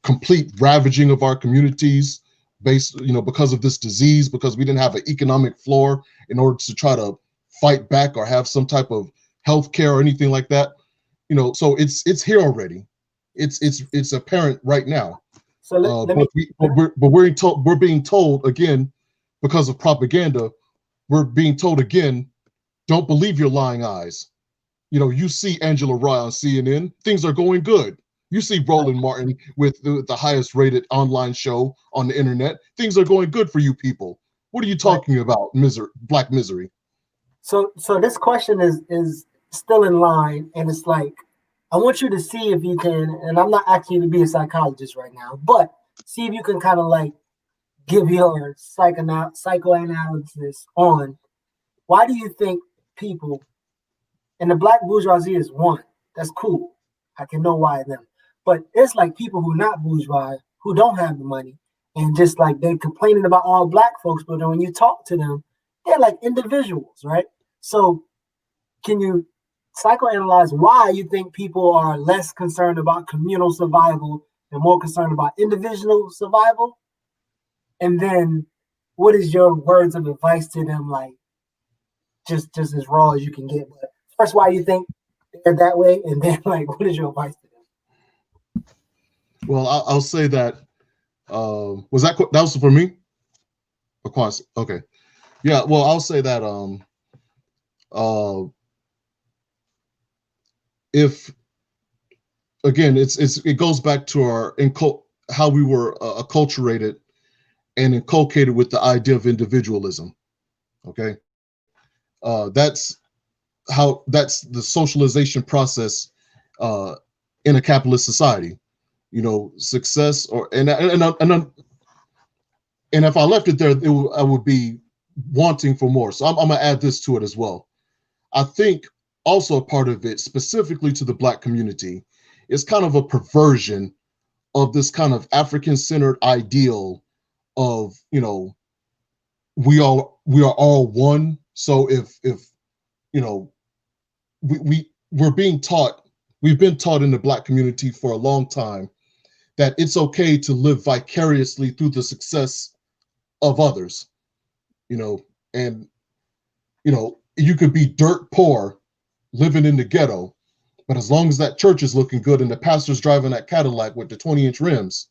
complete ravaging of our communities based, because of this disease, because we didn't have an economic floor in order to try to fight back or have some type of health care or anything like that. So it's here already. It's apparent right now. So we're being told again, because of propaganda, we're being told again, don't believe your lying eyes. You see Angela Rye on CNN, things are going good. You see Roland Martin with the highest rated online show on the internet, things are going good for you people. What are you talking about? Black misery. So this question is still in line, and it's like, I want you to see if you can, and I'm not asking you to be a psychologist right now, but see if you can kind of like give your psychoanalysis on why do you think people, and the black bourgeoisie is one, that's cool. I can know why them. But it's like people who are not bourgeois, who don't have the money, and just like they complaining about all black folks, but then when you talk to them, they're like individuals, right? So can you psychoanalyze why you think people are less concerned about communal survival and more concerned about individual survival? And then what is your words of advice to them, like just as raw as you can get? But first, why you think they're that way, and then like what is your advice to them? Well, I'll say that was that was for me? Of course. Okay. Yeah, well, I'll say that if again, it goes back to our how we were acculturated and inculcated with the idea of individualism. Okay, that's the socialization process in a capitalist society. Success and if I left it there, I would be wanting for more. So I'm gonna add this to it as well. I think also a part of it, specifically to the black community, is kind of a perversion of this kind of African-centered ideal of, we are all one. So if we're being taught, we've been taught in the black community for a long time that it's okay to live vicariously through the success of others, and you could be dirt poor living in the ghetto, but as long as that church is looking good and the pastor's driving that Cadillac with the 20-inch rims,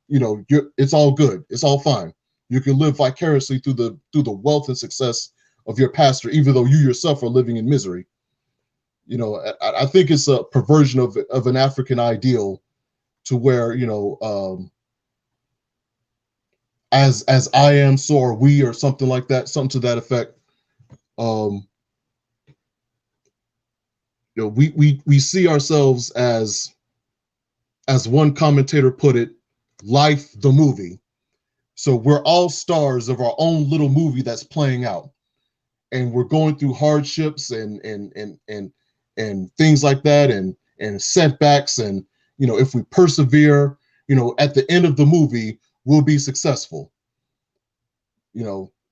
it's all good. It's all fine. You can live vicariously through the wealth and success of your pastor, even though you yourself are living in misery. I think it's a perversion of an African ideal to where, as I am, so are we, or something like that, something to that effect. We see ourselves as as one commentator put it, life the movie. So we're all stars of our own little movie that's playing out, and we're going through hardships and things like that, and setbacks, and if we persevere, at the end of the movie we'll be successful.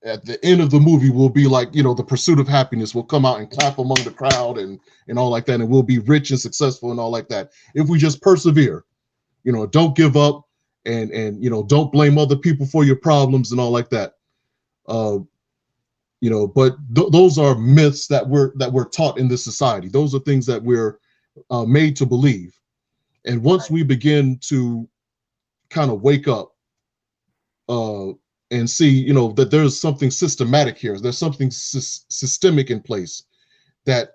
At the end of the movie we'll be like, the pursuit of happiness. We'll come out and clap among the crowd and all like that, and we'll be rich and successful and all like that if we just persevere. Don't give up, and don't blame other people for your problems and all like that. But those are myths that we're taught in this society. Those are things that we're made to believe. And once we begin to kind of wake up and see, that there's something systematic here, there's something systemic in place that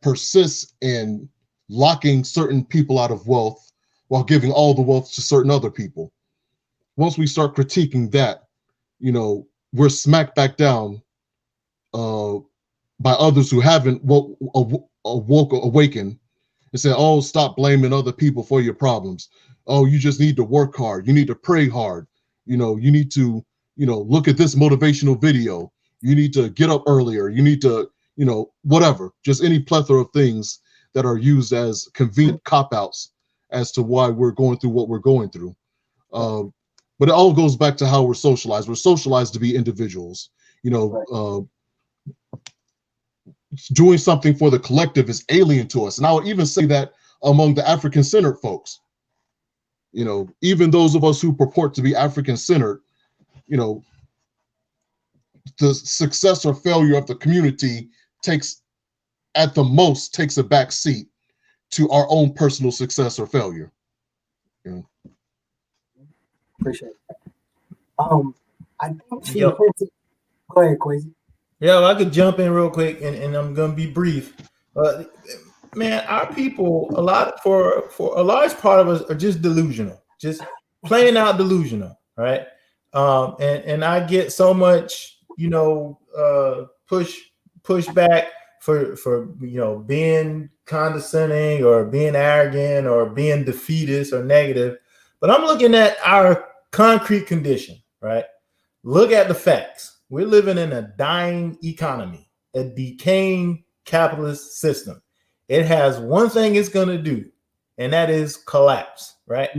persists in locking certain people out of wealth while giving all the wealth to certain other people. Once we start critiquing that, we're smacked back down by others who haven't awakened and say, oh, stop blaming other people for your problems. Oh, you just need to work hard. You need to pray hard. You need to, look at this motivational video. You need to get up earlier. You need to, whatever, just any plethora of things that are used as convenient cop-outs as to why we're going through what we're going through. But it all goes back to how we're socialized. We're socialized to be individuals. Doing something for the collective is alien to us. And I would even say that among the African-centered folks. Even those of us who purport to be African-centered, the success or failure of the community takes a back seat to our own personal success or failure. Appreciate it. I think go ahead, Quasi. Yeah, I could jump in real quick, and I'm gonna be brief. Man, our people, for a large part of us are just delusional, just plain out delusional, right? And I get so much, pushback for being condescending or being arrogant or being defeatist or negative. But I'm looking at our concrete condition, right? Look at the facts. We're living in a dying economy, a decaying capitalist system. It has one thing it's going to do, and that is collapse, right?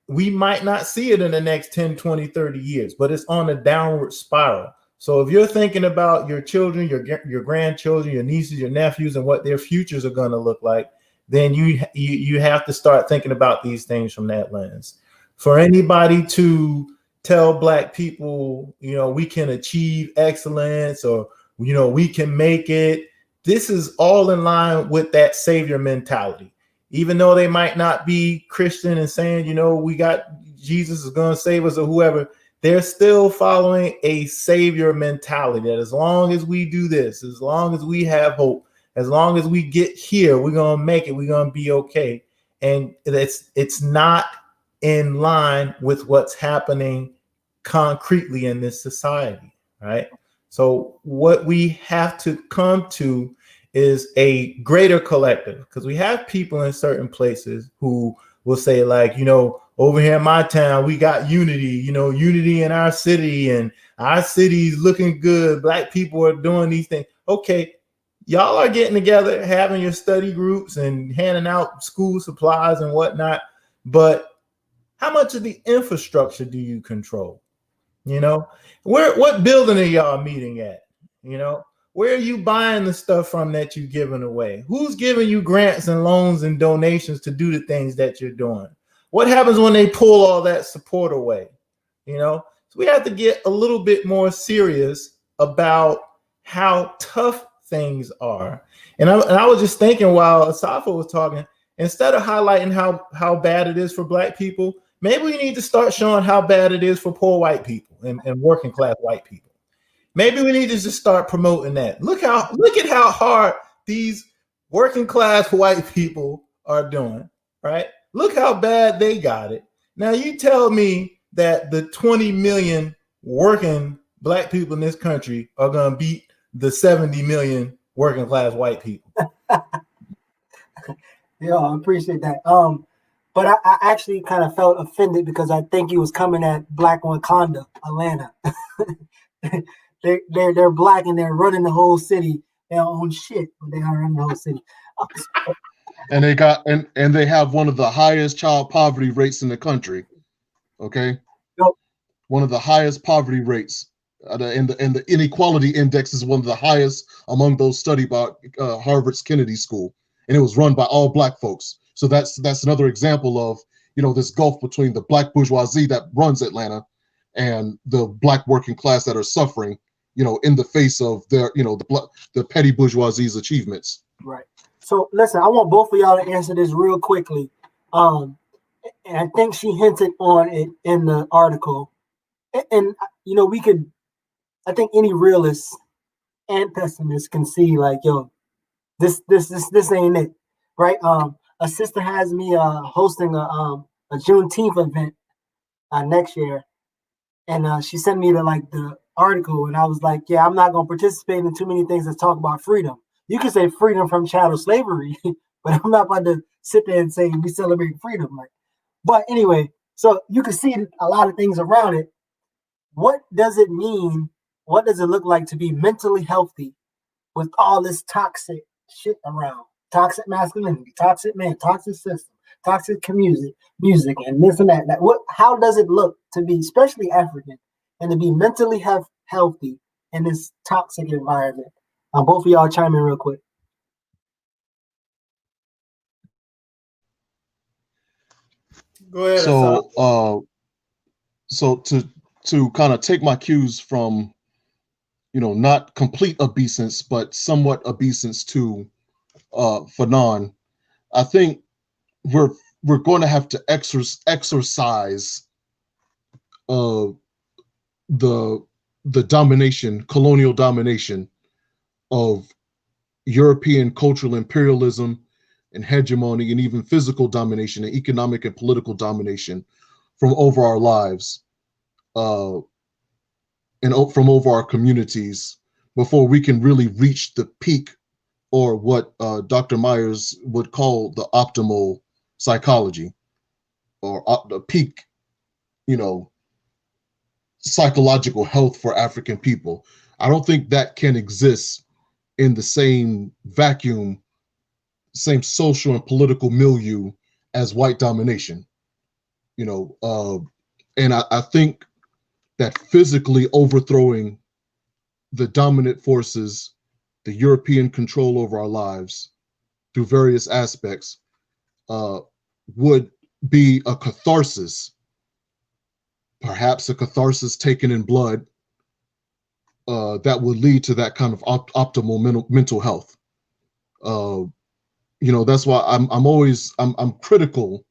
We might not see it in the next 10, 20, 30 years, but it's on a downward spiral. So if you're thinking about your children, your grandchildren, your nieces, your nephews, and what their futures are going to look like, then you have to start thinking about these things from that lens. For anybody to tell Black people, we can achieve excellence, or, we can make it, this is all in line with that savior mentality. Even though they might not be Christian and saying, we got Jesus is going to save us or whoever, they're still following a savior mentality that as long as we do this, as long as we have hope, as long as we get here, we're going to make it, we're going to be okay. And it's not in line with what's happening concretely in this society, right? So what we have to come to is a greater collective, because we have people in certain places who will say, like, over here in my town, we got unity, unity in our city, and our city's looking good. Black people are doing these things. Okay, y'all are getting together, having your study groups and handing out school supplies and whatnot. But how much of the infrastructure do you control? What building are y'all meeting at? Where are you buying the stuff from that you're giving away? Who's giving you grants and loans and donations to do the things that you're doing? What happens when they pull all that support away? So we have to get a little bit more serious about how tough things are. And I was just thinking while Asafo was talking, instead of highlighting how bad it is for Black people, maybe we need to start showing how bad it is for poor white people and working class white people. Maybe we need to just start promoting that. Look at how hard these working class white people are doing, right? Look how bad they got it. Now you tell me that the 20 million working Black people in this country are going to beat the 70 million working class white people. Yeah, I appreciate that. But I actually kind of felt offended because I think he was coming at Black Wakanda, Atlanta. They're black and they're running the whole city. They don't own shit, but they are running the whole city. And they got and they have one of the highest child poverty rates in the country. Okay, Yep. one of the highest poverty rates, and the inequality index is one of the highest among those studied by Harvard's Kennedy School, and it was run by all black folks. So that's another example of this gulf between the black bourgeoisie that runs Atlanta and the black working class that are suffering, in the face of their the petty bourgeoisie's achievements. Right. So listen, I want both of y'all to answer this real quickly. And I think she hinted on it in the article. And we could, I think any realist and pessimist can see like, yo, this ain't it, right? A sister has me hosting a Juneteenth event next year, and she sent me the article, and I was like, yeah, I'm not gonna participate in too many things that talk about freedom. You can say freedom from chattel slavery, but I'm not about to sit there and say we celebrate freedom. But anyway, so you can see a lot of things around it. What does it mean? What does it look like to be mentally healthy with all this toxic shit around? Toxic masculinity, toxic man, toxic system, toxic music, and this and that. How does it look to be, especially African, and to be mentally healthy in this toxic environment? Both of y'all chime in real quick. Go ahead. So to kind of take my cues from, not complete obeisance, but somewhat obeisance to Fanon, I think we're going to have to exercise the domination, colonial domination of European cultural imperialism and hegemony, and even physical domination and economic and political domination from over our lives and from over our communities before we can really reach the peak, or what Dr. Myers would call the optimal psychology, or the peak, psychological health for African people. I don't think that can exist in the same vacuum, same social and political milieu as white domination. And I think that physically overthrowing the dominant forces, the European control over our lives through various aspects, would be a catharsis, perhaps a catharsis taken in blood, that would lead to that kind of optimal mental health. That's why I'm critical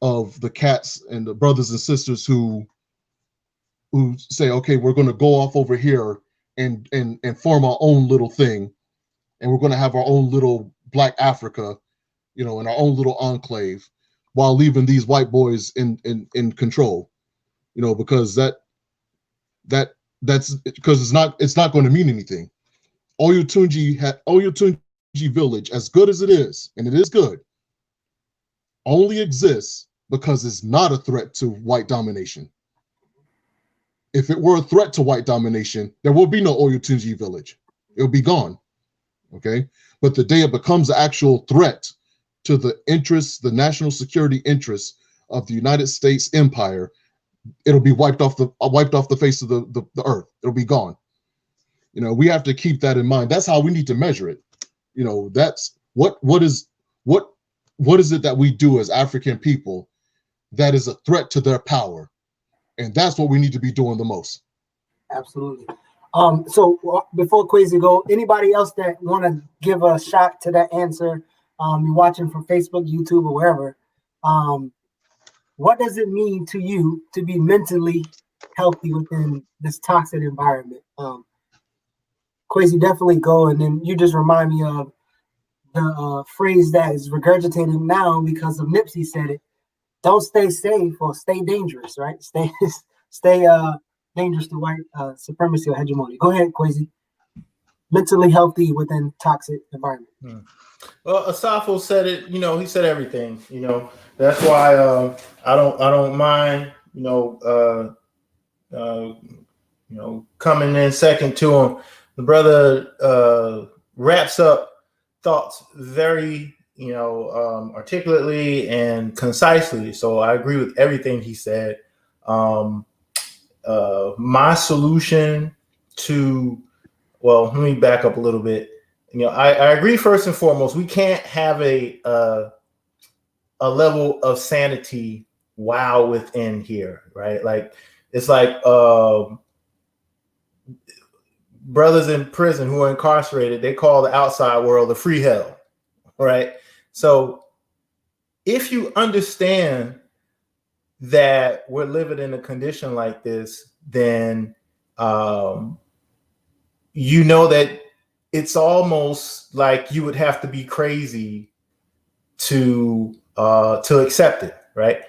of the cats and the brothers and sisters who say, okay, we're going to go off over here and form our own little thing, and we're going to have our own little Black Africa, in our own little enclave, while leaving these white boys in control, because that's because it's not going to mean anything. Oyotunji village, as good as it is, and it is good, only exists because it's not a threat to white domination. If it were a threat to white domination, there will be no Oyotunji village. It'll be gone. Okay. But the day it becomes an actual threat to the interests, the national security interests of the United States empire, it'll be wiped off the face of the earth. It'll be gone. We have to keep that in mind. That's how we need to measure it. That's what is it that we do as African people that is a threat to their power, and that's what we need to be doing the most. Absolutely. So before Quasi go, anybody else that want to give a shot to that answer? You're watching from Facebook, YouTube, or wherever. What does it mean to you to be mentally healthy within this toxic environment? Quasi, definitely go, and then you just remind me of the phrase that is regurgitating now because of Nipsey said it. Don't stay safe or stay dangerous, right? Stay dangerous to white supremacy or hegemony. Go ahead, Quasi. mentally healthy within toxic environment. Well, Asafo said it. He said everything. That's why I don't mind. Coming in second to him. The brother wraps up thoughts very articulately and concisely. So I agree with everything he said. My solution to let me back up a little bit. I agree. First and foremost, we can't have a level of sanity while within here, right? Like it's like brothers in prison who are incarcerated. They call the outside world the free hell, right? So if you understand that we're living in a condition like this, then that it's almost like you would have to be crazy to accept it, right?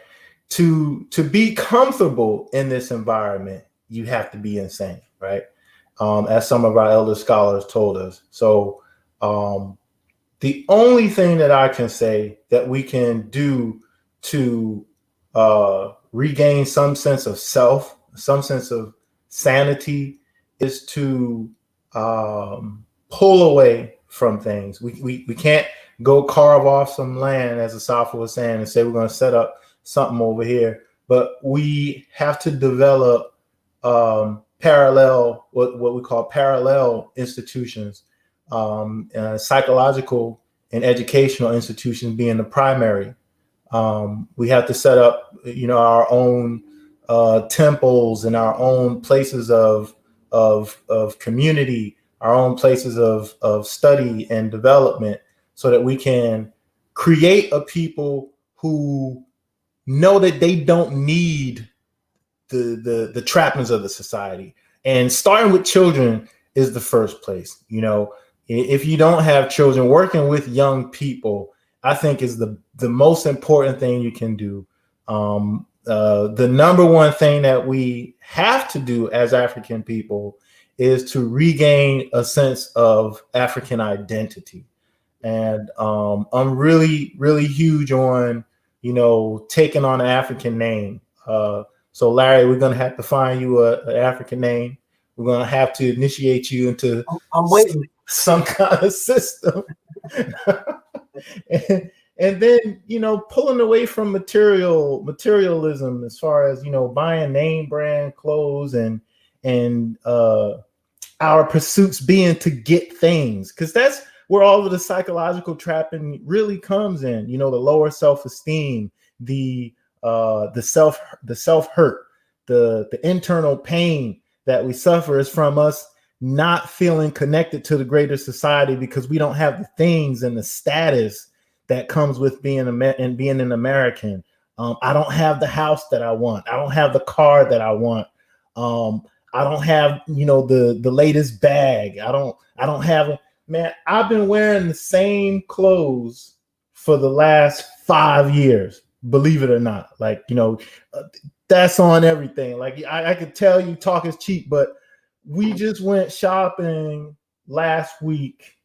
To be comfortable in this environment, you have to be insane, right? As some of our elder scholars told us. So the only thing that I can say that we can do to regain some sense of self, some sense of sanity, is to pull away from things. We can't go carve off some land, as Asafo was saying, and say we're going to set up something over here. But we have to develop parallel, what we call parallel institutions, psychological and educational institutions being the primary. We have to set up, our own temples and our own places of community, our own places of study and development, so that we can create a people who know that they don't need the trappings of the society. And starting with children is the first place. If you don't have children, working with young people, I think is the most important thing you can do. The number one thing that we have to do as African people is to regain a sense of African identity. And I'm really, really huge on, taking on an African name. So Larry, we're going to have to find you an African name. We're going to have to initiate you into I'm waiting. some kind of system. And then, pulling away from materialism as far as, buying name brand clothes and our pursuits being to get things, because that's where all of the psychological trapping really comes in. The lower self-esteem, the self-hurt, the internal pain that we suffer is from us not feeling connected to the greater society because we don't have the things and the status that comes with being an American. I don't have the house that I want. I don't have the car that I want. I don't have, the latest bag. I don't have, man, I've been wearing the same clothes for the last 5 years, believe it or not. Like, that's on everything. Like I could tell you talk is cheap, but we just went shopping last week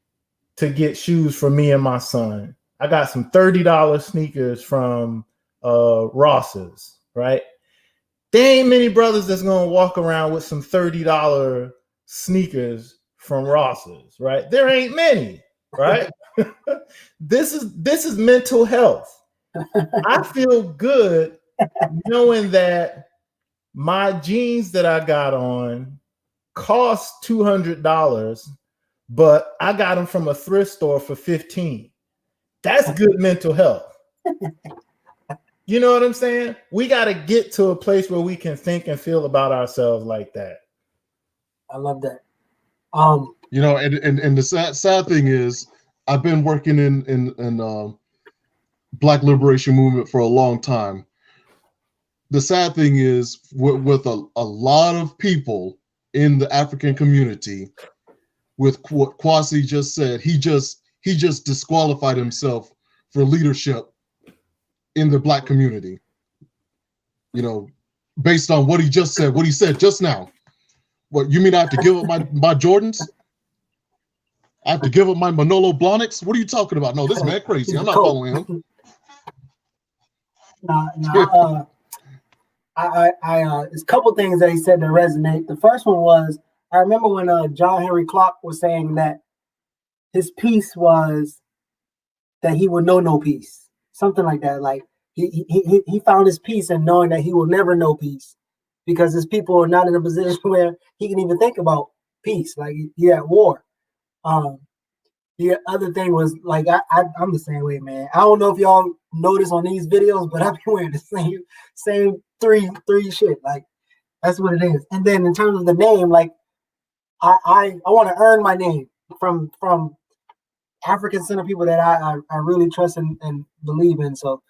to get shoes for me and my son. I got some $30 sneakers from Ross's, right? There ain't many brothers that's gonna walk around with some $30 sneakers from Ross's, right? There ain't many, right? This is mental health. I feel good knowing that my jeans that I got on cost $200, but I got them from a thrift store for $15. That's good mental health. You know what I'm saying? We got to get to a place where we can think and feel about ourselves like that. I love that. And the sad thing is, I've been working in Black liberation movement for a long time. The sad thing is, with a lot of people in the African community, with what Kwasi just said, he just disqualified himself for leadership in the Black community. Based on what he just said, what he said just now. What, you mean I have to give up my Jordans? I have to give up my Manolo Blahniks? What are you talking about? No, this man crazy. I'm not following him. There's a couple things that he said that resonate. The first one was, I remember when John Henry Clark was saying that his peace was that he would know no peace, something like that. Like he found his peace in knowing that he will never know peace because his people are not in a position where he can even think about peace. Like you're at war. The other thing was like I'm the same way, man. I don't know if y'all notice on these videos, but I've been wearing the same three shit. Like that's what it is. And then in terms of the name, like I want to earn my name from African centered people that I really trust and believe in. So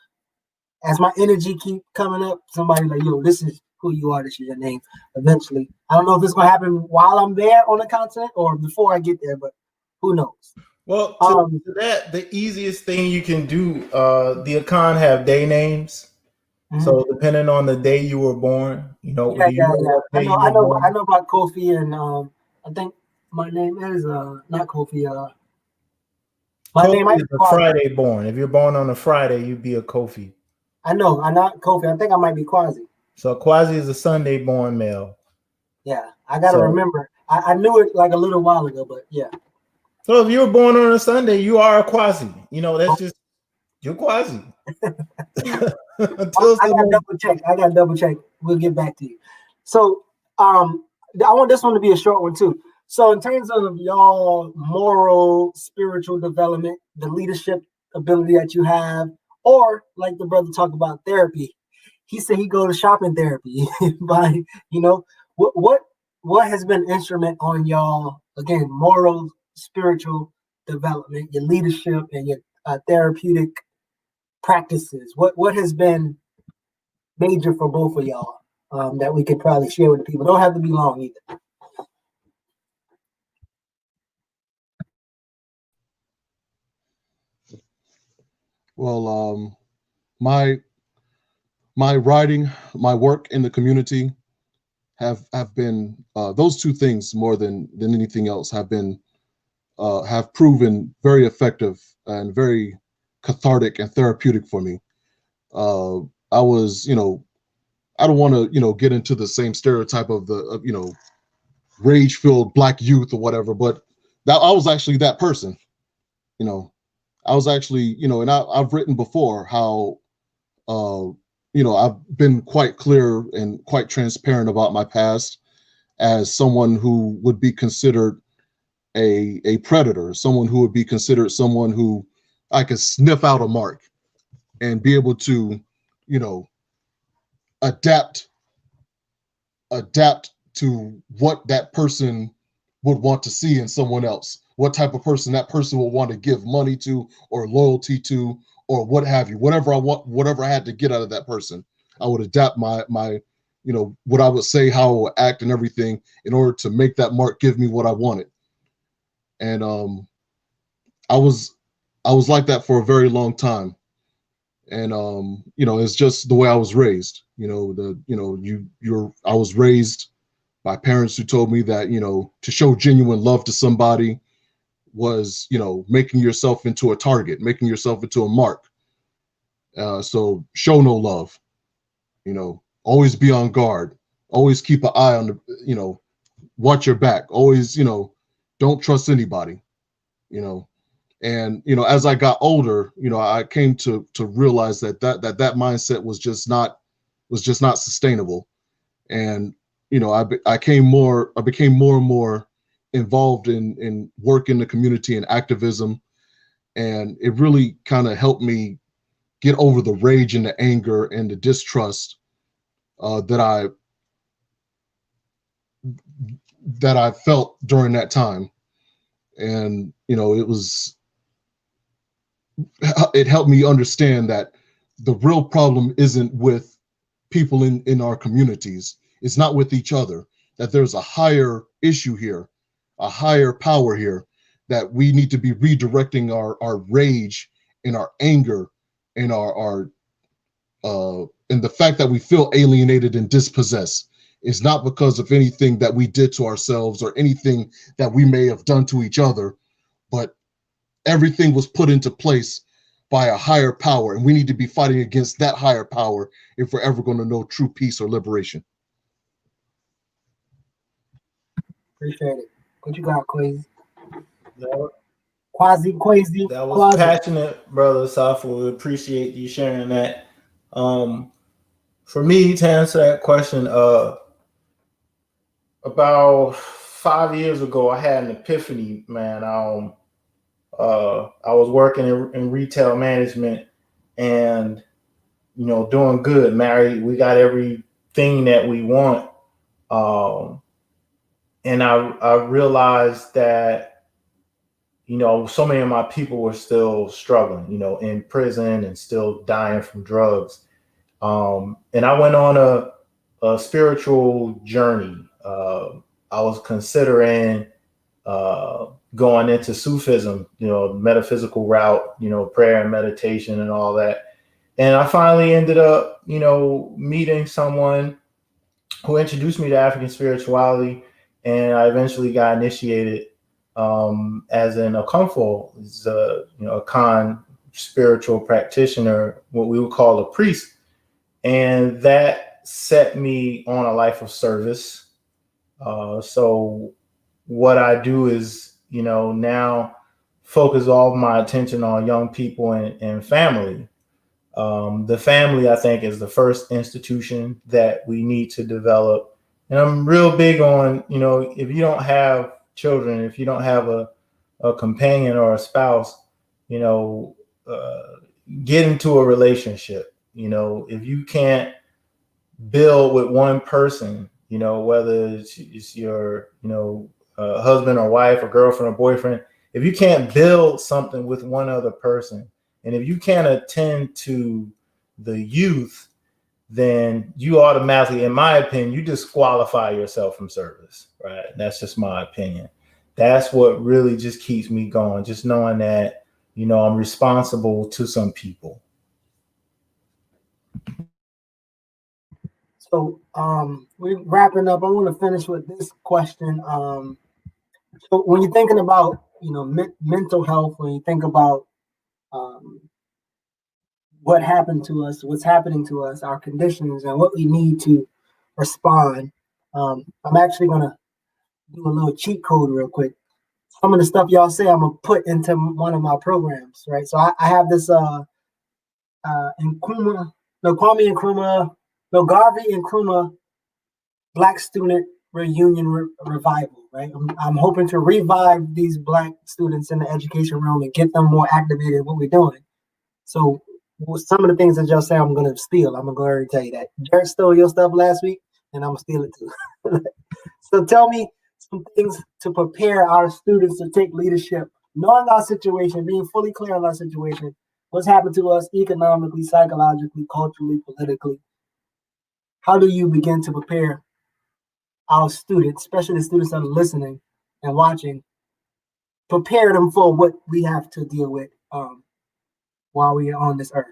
as my energy keep coming up, somebody like, yo, this is who you are, this is your name. Eventually, I don't know if it's gonna happen while I'm there on the continent or before I get there, but who knows? Well, to that, the easiest thing you can do, the Akan have day names. Mm-hmm. So depending on the day you were born, you know. I know about Kofi, and I think my name is not Kofi. My name is a Friday born. If you're born on a Friday, you'd be a Kofi. I know. I'm not Kofi. I think I might be Kwazi. So Kwazi is a Sunday born male. Yeah, I gotta remember. I knew it like a little while ago, but yeah. So if you were born on a Sunday, you are a Kwazi. You know, that's just you're Kwazi. I gotta double check. We'll get back to you. So I want this one to be a short one too. So in terms of y'all moral, spiritual development, the leadership ability that you have, or like the brother talked about therapy, he said he go to shopping therapy. By what has been instrument on y'all, again, moral, spiritual development, your leadership and your therapeutic practices? What has been major for both of y'all that we could probably share with the people? Don't have to be long either. Well, my writing, my work in the community have been those two things more than anything else have proven very effective and very cathartic and therapeutic for me. I was, I don't want to, get into the same stereotype of rage-filled Black youth or whatever, but I was actually that person. I was actually, and I've written before how, I've been quite clear and quite transparent about my past as someone who would be considered a predator, someone who would be considered someone who I could sniff out a mark and be able to, adapt to what that person would want to see in someone else, what type of person that person will want to give money to or loyalty to or what have you, whatever I had to get out of that person, I would adapt my what I would say, how I would act and everything in order to make that mark give me what I wanted. And I was like that for a very long time. And it's just the way I was raised. I was raised by parents who told me that, to show genuine love to somebody was, making yourself into a target, making yourself into a mark. So show no love, always be on guard, always keep an eye on the, watch your back, always, don't trust anybody, and, as I got older, I came to realize that mindset was just not sustainable. And, I became more and more involved in work in the community and activism. And it really kind of helped me get over the rage and the anger and the distrust that I felt during that time. And, it helped me understand that the real problem isn't with people in our communities. It's not with each other, that there's a higher issue here, a higher power here, that we need to be redirecting our rage and our anger and and the fact that we feel alienated and dispossessed is not because of anything that we did to ourselves or anything that we may have done to each other, everything was put into place by a higher power, and we need to be fighting against that higher power if we're ever going to know true peace or liberation. Appreciate it. What you got, Quasi? That Quasi. was passionate, brother Safu. We appreciate you sharing that. For me to answer that question, about 5 years ago, I had an epiphany, man. I was working in retail management and, doing good, married. We got everything that we want. And I realized that, so many of my people were still struggling, in prison and still dying from drugs. And I went on a spiritual journey. I was considering going into Sufism, metaphysical route, prayer and meditation and all that. And I finally ended up, meeting someone who introduced me to African spirituality, and I eventually got initiated as an Okomfo, a Khan spiritual practitioner, what we would call a priest. And that set me on a life of service. So what I do is, now focus all of my attention on young people and family. The family, I think, is the first institution that we need to develop. And I'm real big on, if you don't have children, if you don't have a companion or a spouse, get into a relationship. If you can't build with one person, whether it's your, husband or wife or girlfriend or boyfriend, if you can't build something with one other person, and if you can't attend to the youth, then you automatically, in my opinion, you disqualify yourself from service, right? That's just my opinion. That's what really just keeps me going, just knowing that, I'm responsible to some people. So we're wrapping up. I want to finish with this question. So when you're thinking about, mental health, when you think about what happened to us, what's happening to us, our conditions, and what we need to respond, I'm actually going to do a little cheat code real quick. Some of the stuff y'all say, I'm going to put into one of my programs, right? So I have this Kwame Garvey and Nkrumah Black Student Reunion Revival, right? I'm hoping to revive these Black students in the education realm and get them more activated in what we're doing. So some of the things that y'all say, I'm going to steal. I'm going to go ahead and tell you that. Jared stole your stuff last week, and I'm going to steal it too. So tell me some things to prepare our students to take leadership, knowing our situation, being fully clear on our situation, what's happened to us economically, psychologically, culturally, politically. How do you begin to prepare our students, especially the students that are listening and watching, prepare them for what we have to deal with while we are on this earth?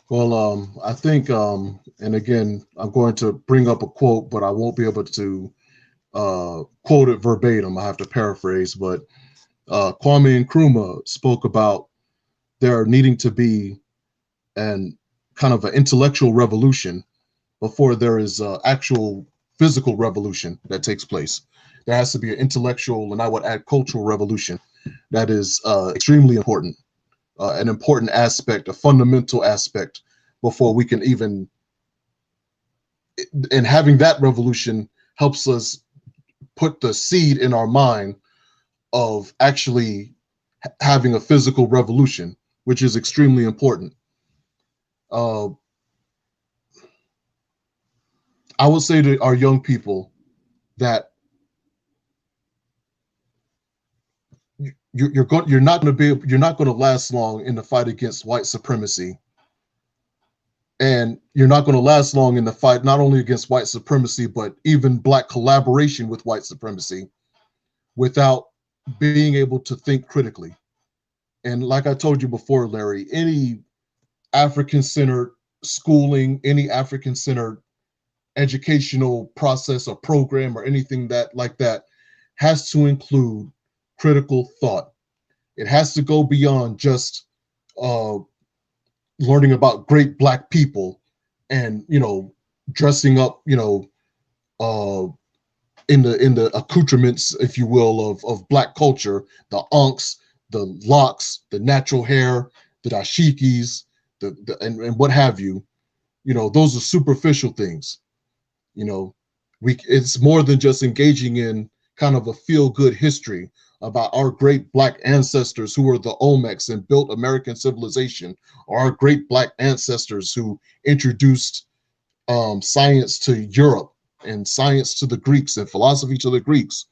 Well, I think, and again, I'm going to bring up a quote, but I won't be able to quote it verbatim. I have to paraphrase, but Kwame Nkrumah spoke about there needing to be an kind of an intellectual revolution before there is actual physical revolution that takes place. There has to be an intellectual, and I would add cultural revolution. That is extremely important. An important aspect, a fundamental aspect, before we can even, and having that revolution helps us put the seed in our mind of actually having a physical revolution, which is extremely important. I would say to our young people that you're not going to last long in the fight against white supremacy, and you're not going to last long in the fight not only against white supremacy but even Black collaboration with white supremacy without being able to think critically. And like I told you before, Larry, any African-centered schooling, any African-centered educational process or program or anything that like that has to include critical thought. It has to go beyond just learning about great Black people and, you know, dressing up, you know, in the accoutrements, if you will, of Black culture, the ankhs, the locks, the natural hair, the dashikis, and what have you. You know, those are superficial things. You know, it's more than just engaging in kind of a feel-good history about our great Black ancestors who were the Olmecs and built American civilization, or our great Black ancestors who introduced science to Europe and science to the Greeks and philosophy to the Greeks.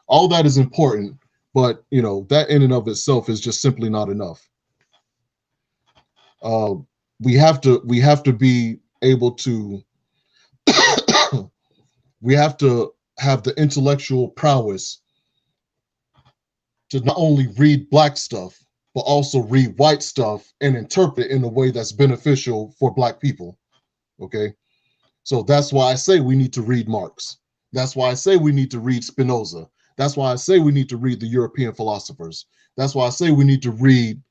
All that is important, but you know, that in and of itself is just simply not enough. We have to be able to we have to have the intellectual prowess to not only read Black stuff, but also read white stuff and interpret in a way that's beneficial for Black people. Okay. So that's why I say we need to read Marx. That's why I say we need to read Spinoza. That's why I say we need to read the European philosophers. That's why I say we need to read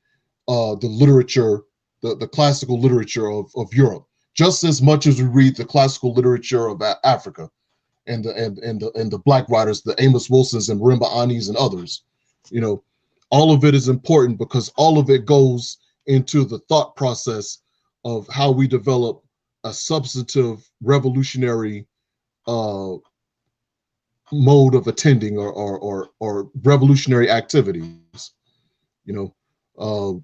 the literature, the classical literature of Europe, just as much as we read the classical literature of Africa and the Black writers, the Amos Wilsons and Marimba Anis and others. You know, all of it is important because all of it goes into the thought process of how we develop a substantive revolutionary mode of attending or revolutionary activities. You know,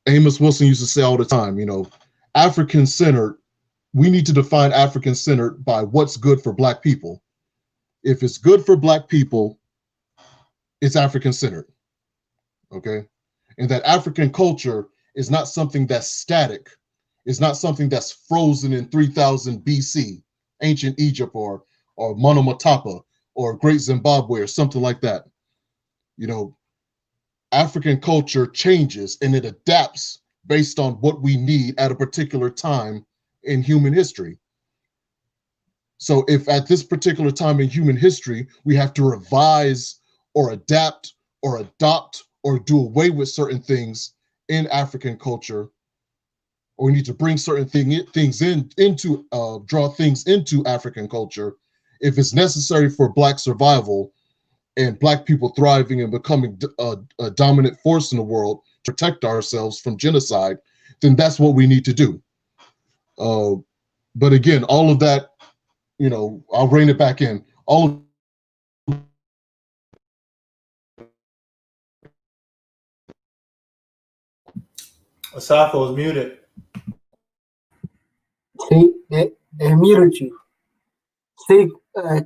Amos Wilson used to say all the time, you know, African-centered, we need to define African-centered by what's good for Black people. If it's good for Black people, it's African-centered, okay? And that African culture is not something that's static. It's not something that's frozen in 3000 BC, ancient Egypt or Monomotapa or Great Zimbabwe or something like that. You know, African culture changes and it adapts based on what we need at a particular time in human history. So if at this particular time in human history, we have to revise or adapt or adopt or do away with certain things in African culture, or we need to bring certain things into draw things into African culture, if it's necessary for Black survival and Black people thriving and becoming a dominant force in the world to protect ourselves from genocide, then that's what we need to do. But again, all of that, you know, I'll rein it back in. All of Asafo is muted. See, they muted you. See,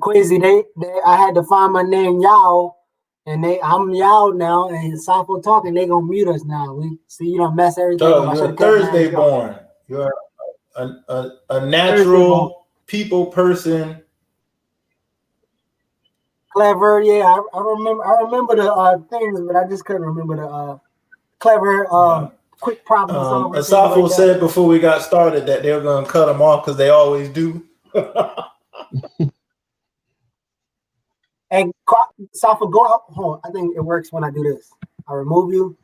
Quasi, I had to find my name Yao, and I'm Yao now, and Sapo talking, they gonna mute us now. We see you don't mess everything up. You're Thursday born. You're a natural people person. Clever, yeah. I remember the things, but I just couldn't remember the clever quick problem solver. Asafo said before we got started that they were gonna cut them off because they always do. And Safa, go out. Hold on. I think it works when I do this. I remove you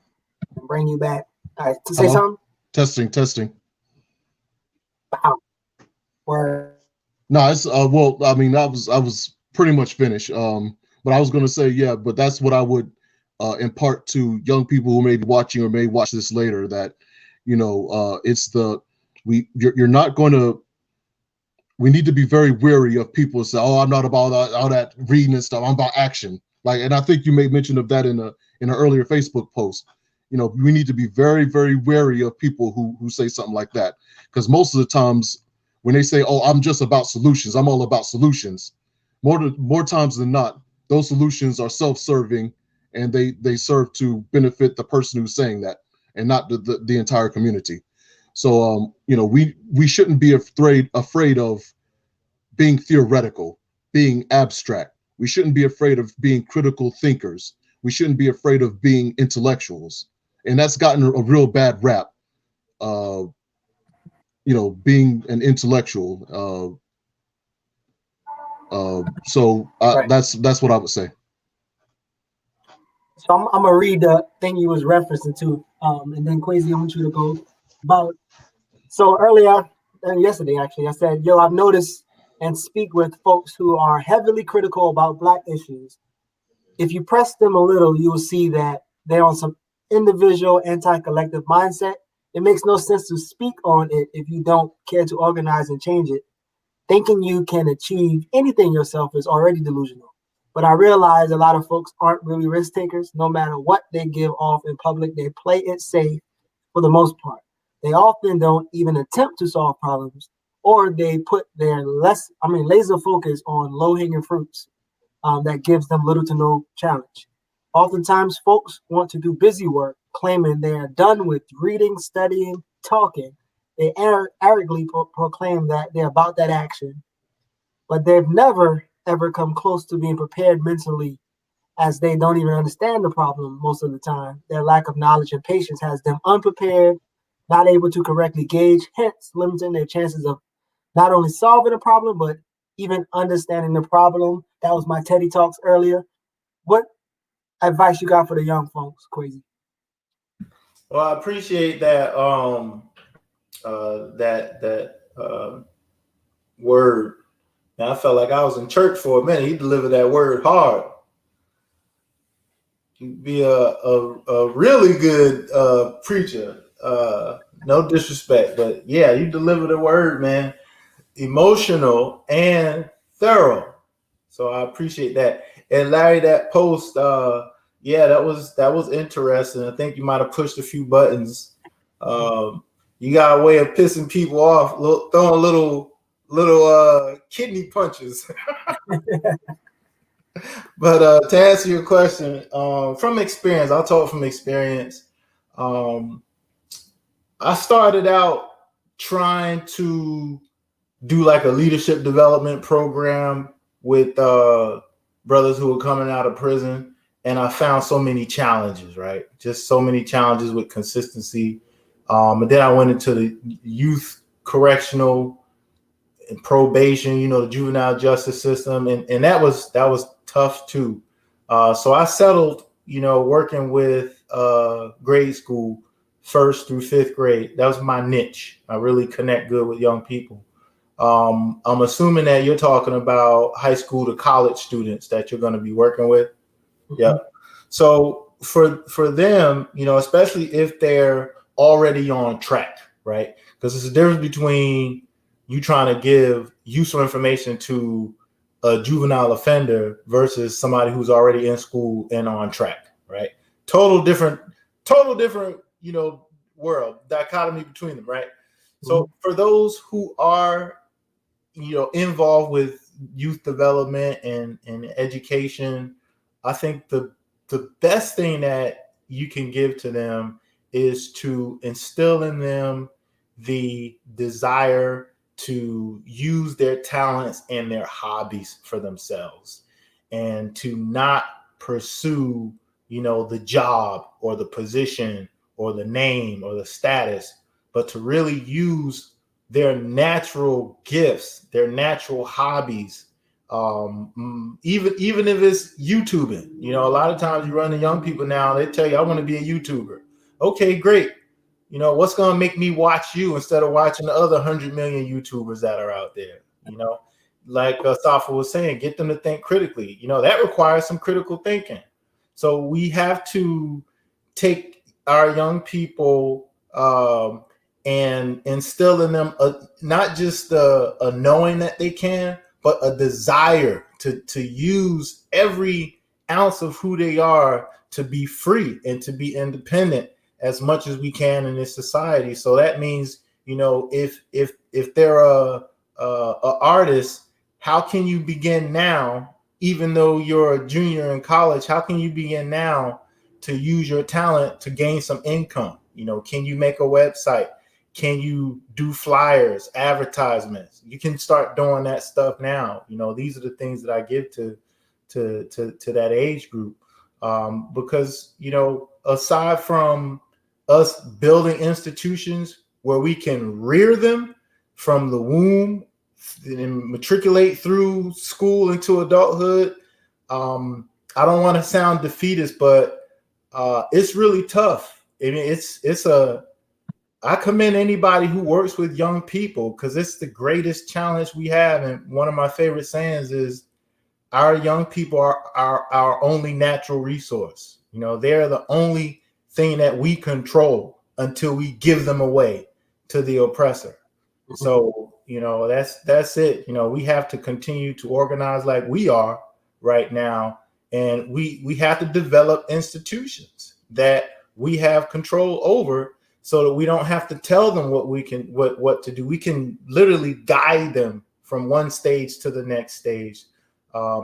and bring you back. All right, to say something? Testing. Wow. Word. No, it's well, I mean, I was pretty much finished. But I was gonna say, yeah, but that's what I would impart to young people who may be watching or may watch this later, that, you know, it's you're not going to, we need to be very wary of people who say, oh, I'm not about all that reading and stuff, I'm about action. Like, and I think you made mention of that in an earlier Facebook post. You know, we need to be very, very wary of people who say something like that, because most of the times when they say, oh, I'm just about solutions, I'm all about solutions, more times than not, those solutions are self-serving and they serve to benefit the person who's saying that and not the entire community. So, you know, we shouldn't be afraid of being theoretical, being abstract. We shouldn't be afraid of being critical thinkers. We shouldn't be afraid of being intellectuals. And that's gotten a real bad rap, you know, being an intellectual. Right. That's what I would say. So I'm gonna read the thing you was referencing to, and then Quasi, I want you to go about. So earlier, yesterday actually, I said, "Yo, I've noticed and speak with folks who are heavily critical about Black issues. If you press them a little, you will see that they're on some individual anti-collective mindset. It makes no sense to speak on it if you don't care to organize and change it. Thinking you can achieve anything yourself is already delusional. But I realize a lot of folks aren't really risk takers. No matter what they give off in public, they play it safe for the most part. They often don't even attempt to solve problems, or they put their laser focus on low-hanging fruits that gives them little to no challenge. Oftentimes, folks want to do busy work, claiming they are done with reading, studying, talking. They arrogantly proclaim that they're about that action, but they've never ever come close to being prepared mentally, as they don't even understand the problem most of the time. Their lack of knowledge and patience has them unprepared, not able to correctly gauge, hence limiting their chances of not only solving a problem, but even understanding the problem. That was my Teddy Talks earlier. What advice you got for the young folks, Crazy? Well, I appreciate that that word. Now, I felt like I was in church for a minute. He delivered that word hard. He'd be a really good preacher. No disrespect, but yeah, you delivered the word, man. Emotional and thorough. So I appreciate that. And Larry, that post, yeah, that was interesting. I think you might have pushed a few buttons. You got a way of pissing people off, throwing little kidney punches. But to answer your question, from experience, I'll talk from experience. I started out trying to do like a leadership development program with brothers who were coming out of prison. And I found so many challenges, right? Just so many challenges with consistency. And then I went into the youth correctional and probation, the juvenile justice system. And that was tough too. So I settled, working with grade school, 1st through 5th grade. That was my niche. I really connect good with young people. I'm assuming that you're talking about high school to college students that you're going to be working with. Mm-hmm. Yeah. So for them, especially if they're already on track, right? Because there's a difference between you trying to give useful information to a juvenile offender versus somebody who's already in school and on track, right? Total different, world, dichotomy between them, right? Mm-hmm. So for those who are, involved with youth development and education, I think the best thing that you can give to them is to instill in them the desire to use their talents and their hobbies for themselves, and to not pursue, the job or the position or the name or the status, but to really use their natural gifts, their natural hobbies. Even if it's YouTubing, a lot of times you run to young people now, they tell you, I want to be a YouTuber. Okay, great. What's going to make me watch you instead of watching the other 100 million YouTubers that are out there? Like Safa was saying, get them to think critically. That requires some critical thinking. So we have to take our young people and instill in them not just a knowing that they can, but a desire to use every ounce of who they are to be free and to be independent as much as we can in this society. So that means, if they're a artist, how can you begin now, even though you're a junior in college? How can you begin now to use your talent to gain some income? Can you make a website? Can you do flyers, advertisements? You can start doing that stuff now. These are the things that I give to that age group, because aside from us building institutions where we can rear them from the womb matriculate through school into adulthood. I don't want to sound defeatist, but it's really tough. I mean, I commend anybody who works with young people because it's the greatest challenge we have. And one of my favorite sayings is, our young people are our only natural resource. You know, they're the only thing that we control until we give them away to the oppressor. So, you know, that's it. You know, we have to continue to organize like we are right now. And we have to develop institutions that we have control over so that we don't have to tell them what to do. We can literally guide them from one stage to the next stage.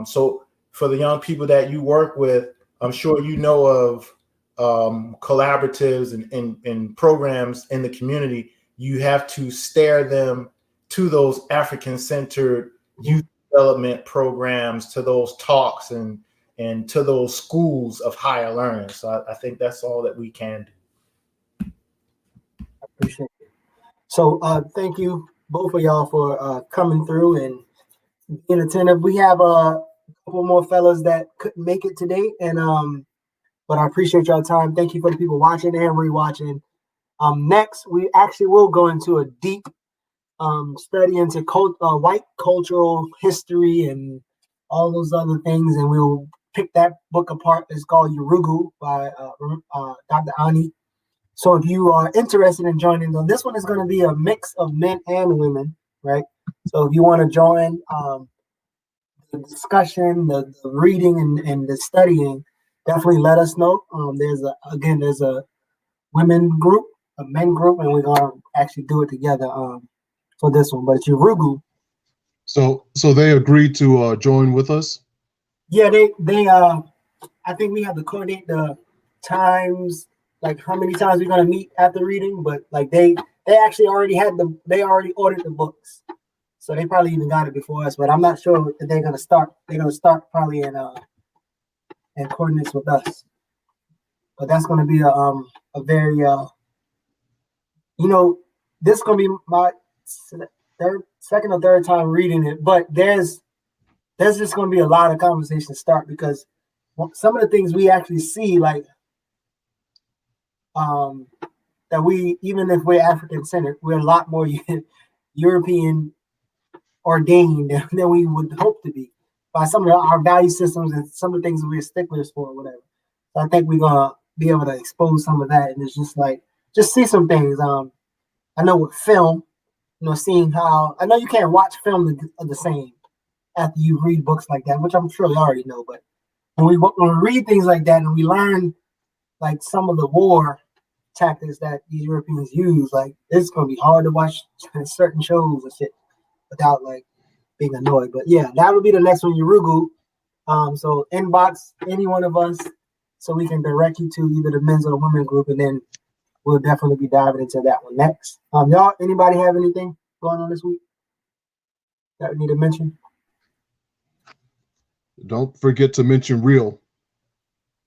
So for the young people that you work with, I'm sure you know of collaboratives and programs in the community. You have to steer them to those African-centered youth development programs, to those talks and to those schools of higher learning. So I think that's all that we can do. I appreciate it. So thank you both of y'all for coming through and being attentive. We have a couple more fellas that couldn't make it today, and but I appreciate y'all time. Thank you for the people watching and rewatching. Next, we actually will go into a deep study into white cultural history and all those other things, and we'll pick that book apart. It's called Yurugu by Dr. Ani. So if you are interested in joining them, this one is going to be a mix of men and women, right? So if you want to join the discussion, the reading, and the studying, definitely let us know. There's a women group, a men group, and we're going to actually do it together for this one. But it's Yurugu. So they agreed to join with us? Yeah, they I think we have to coordinate the times, like how many times we're gonna meet after reading, but like they actually already ordered the books. So they probably even got it before us, but I'm not sure if they're gonna start. They're gonna start probably in coordinates with us. But that's gonna be a very this is gonna be my second or third time reading it, but there's just going to be a lot of conversation start because some of the things we actually see, like that we, even if we're African centered, we're a lot more European ordained than we would hope to be by some of our value systems and some of the things that we're sticklers for or whatever. So I think we're going to be able to expose some of that, and it's just see some things. I know with film, seeing how, I know you can't watch film the same after you read books like that, which I'm sure you already know, but when we read things like that and we learn like some of the war tactics that these Europeans use, like it's gonna be hard to watch certain shows and shit without like being annoyed. But yeah, that would be the next one, Yurugu. So inbox any one of us so we can direct you to either the men's or the women group, and then we'll definitely be diving into that one next. Y'all, anybody have anything going on this week that we need to mention? Don't forget to mention real.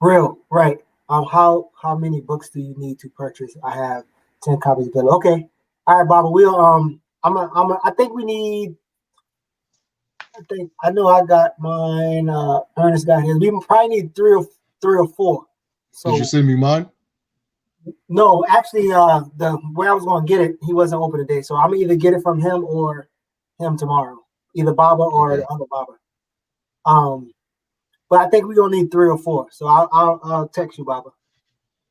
Real, right. How many books do you need to purchase? I have 10 copies of it. Okay. All right, Baba. We'll I think we need, I know I got mine, Ernest got his. We probably need three or four. So did you send me mine? No, actually the where I was gonna get it, he wasn't open today. So I'm gonna either get it from him or him tomorrow. Either Baba or the other Baba. But I think we're gonna need 3 or 4. So I'll text you, Baba.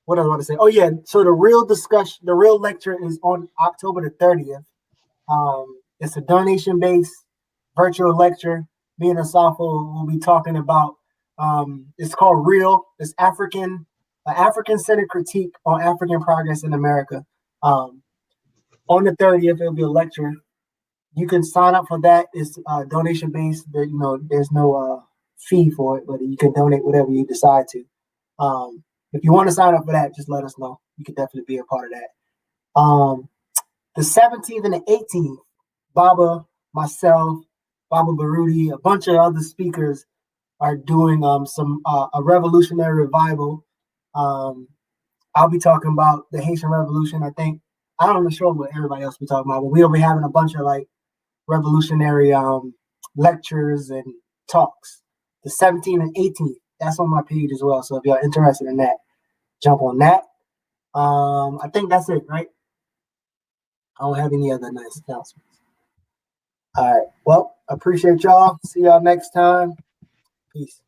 What else I want to say? Oh yeah, so the real lecture is on October the 30th. It's a donation-based virtual lecture. Me and Asafo will be talking about it's called Real. It's African-centered critique on African progress in America. On the 30th, it'll be a lecture. You can sign up for that. It's donation-based. There's no fee for it, but you can donate whatever you decide to. If you want to sign up for that, just let us know. You can definitely be a part of that. The 17th and the 18th, Baba, myself, Baba Baruti, a bunch of other speakers are doing a revolutionary revival. I'll be talking about the Haitian Revolution. I'm not sure what everybody else will be talking about, but we'll be having a bunch of like revolutionary lectures and talks. The 17th and 18th. That's on my page as well. So if y'all interested in that, jump on that. I think that's it, right? I don't have any other nice announcements. All right. Well, appreciate y'all. See y'all next time. Peace.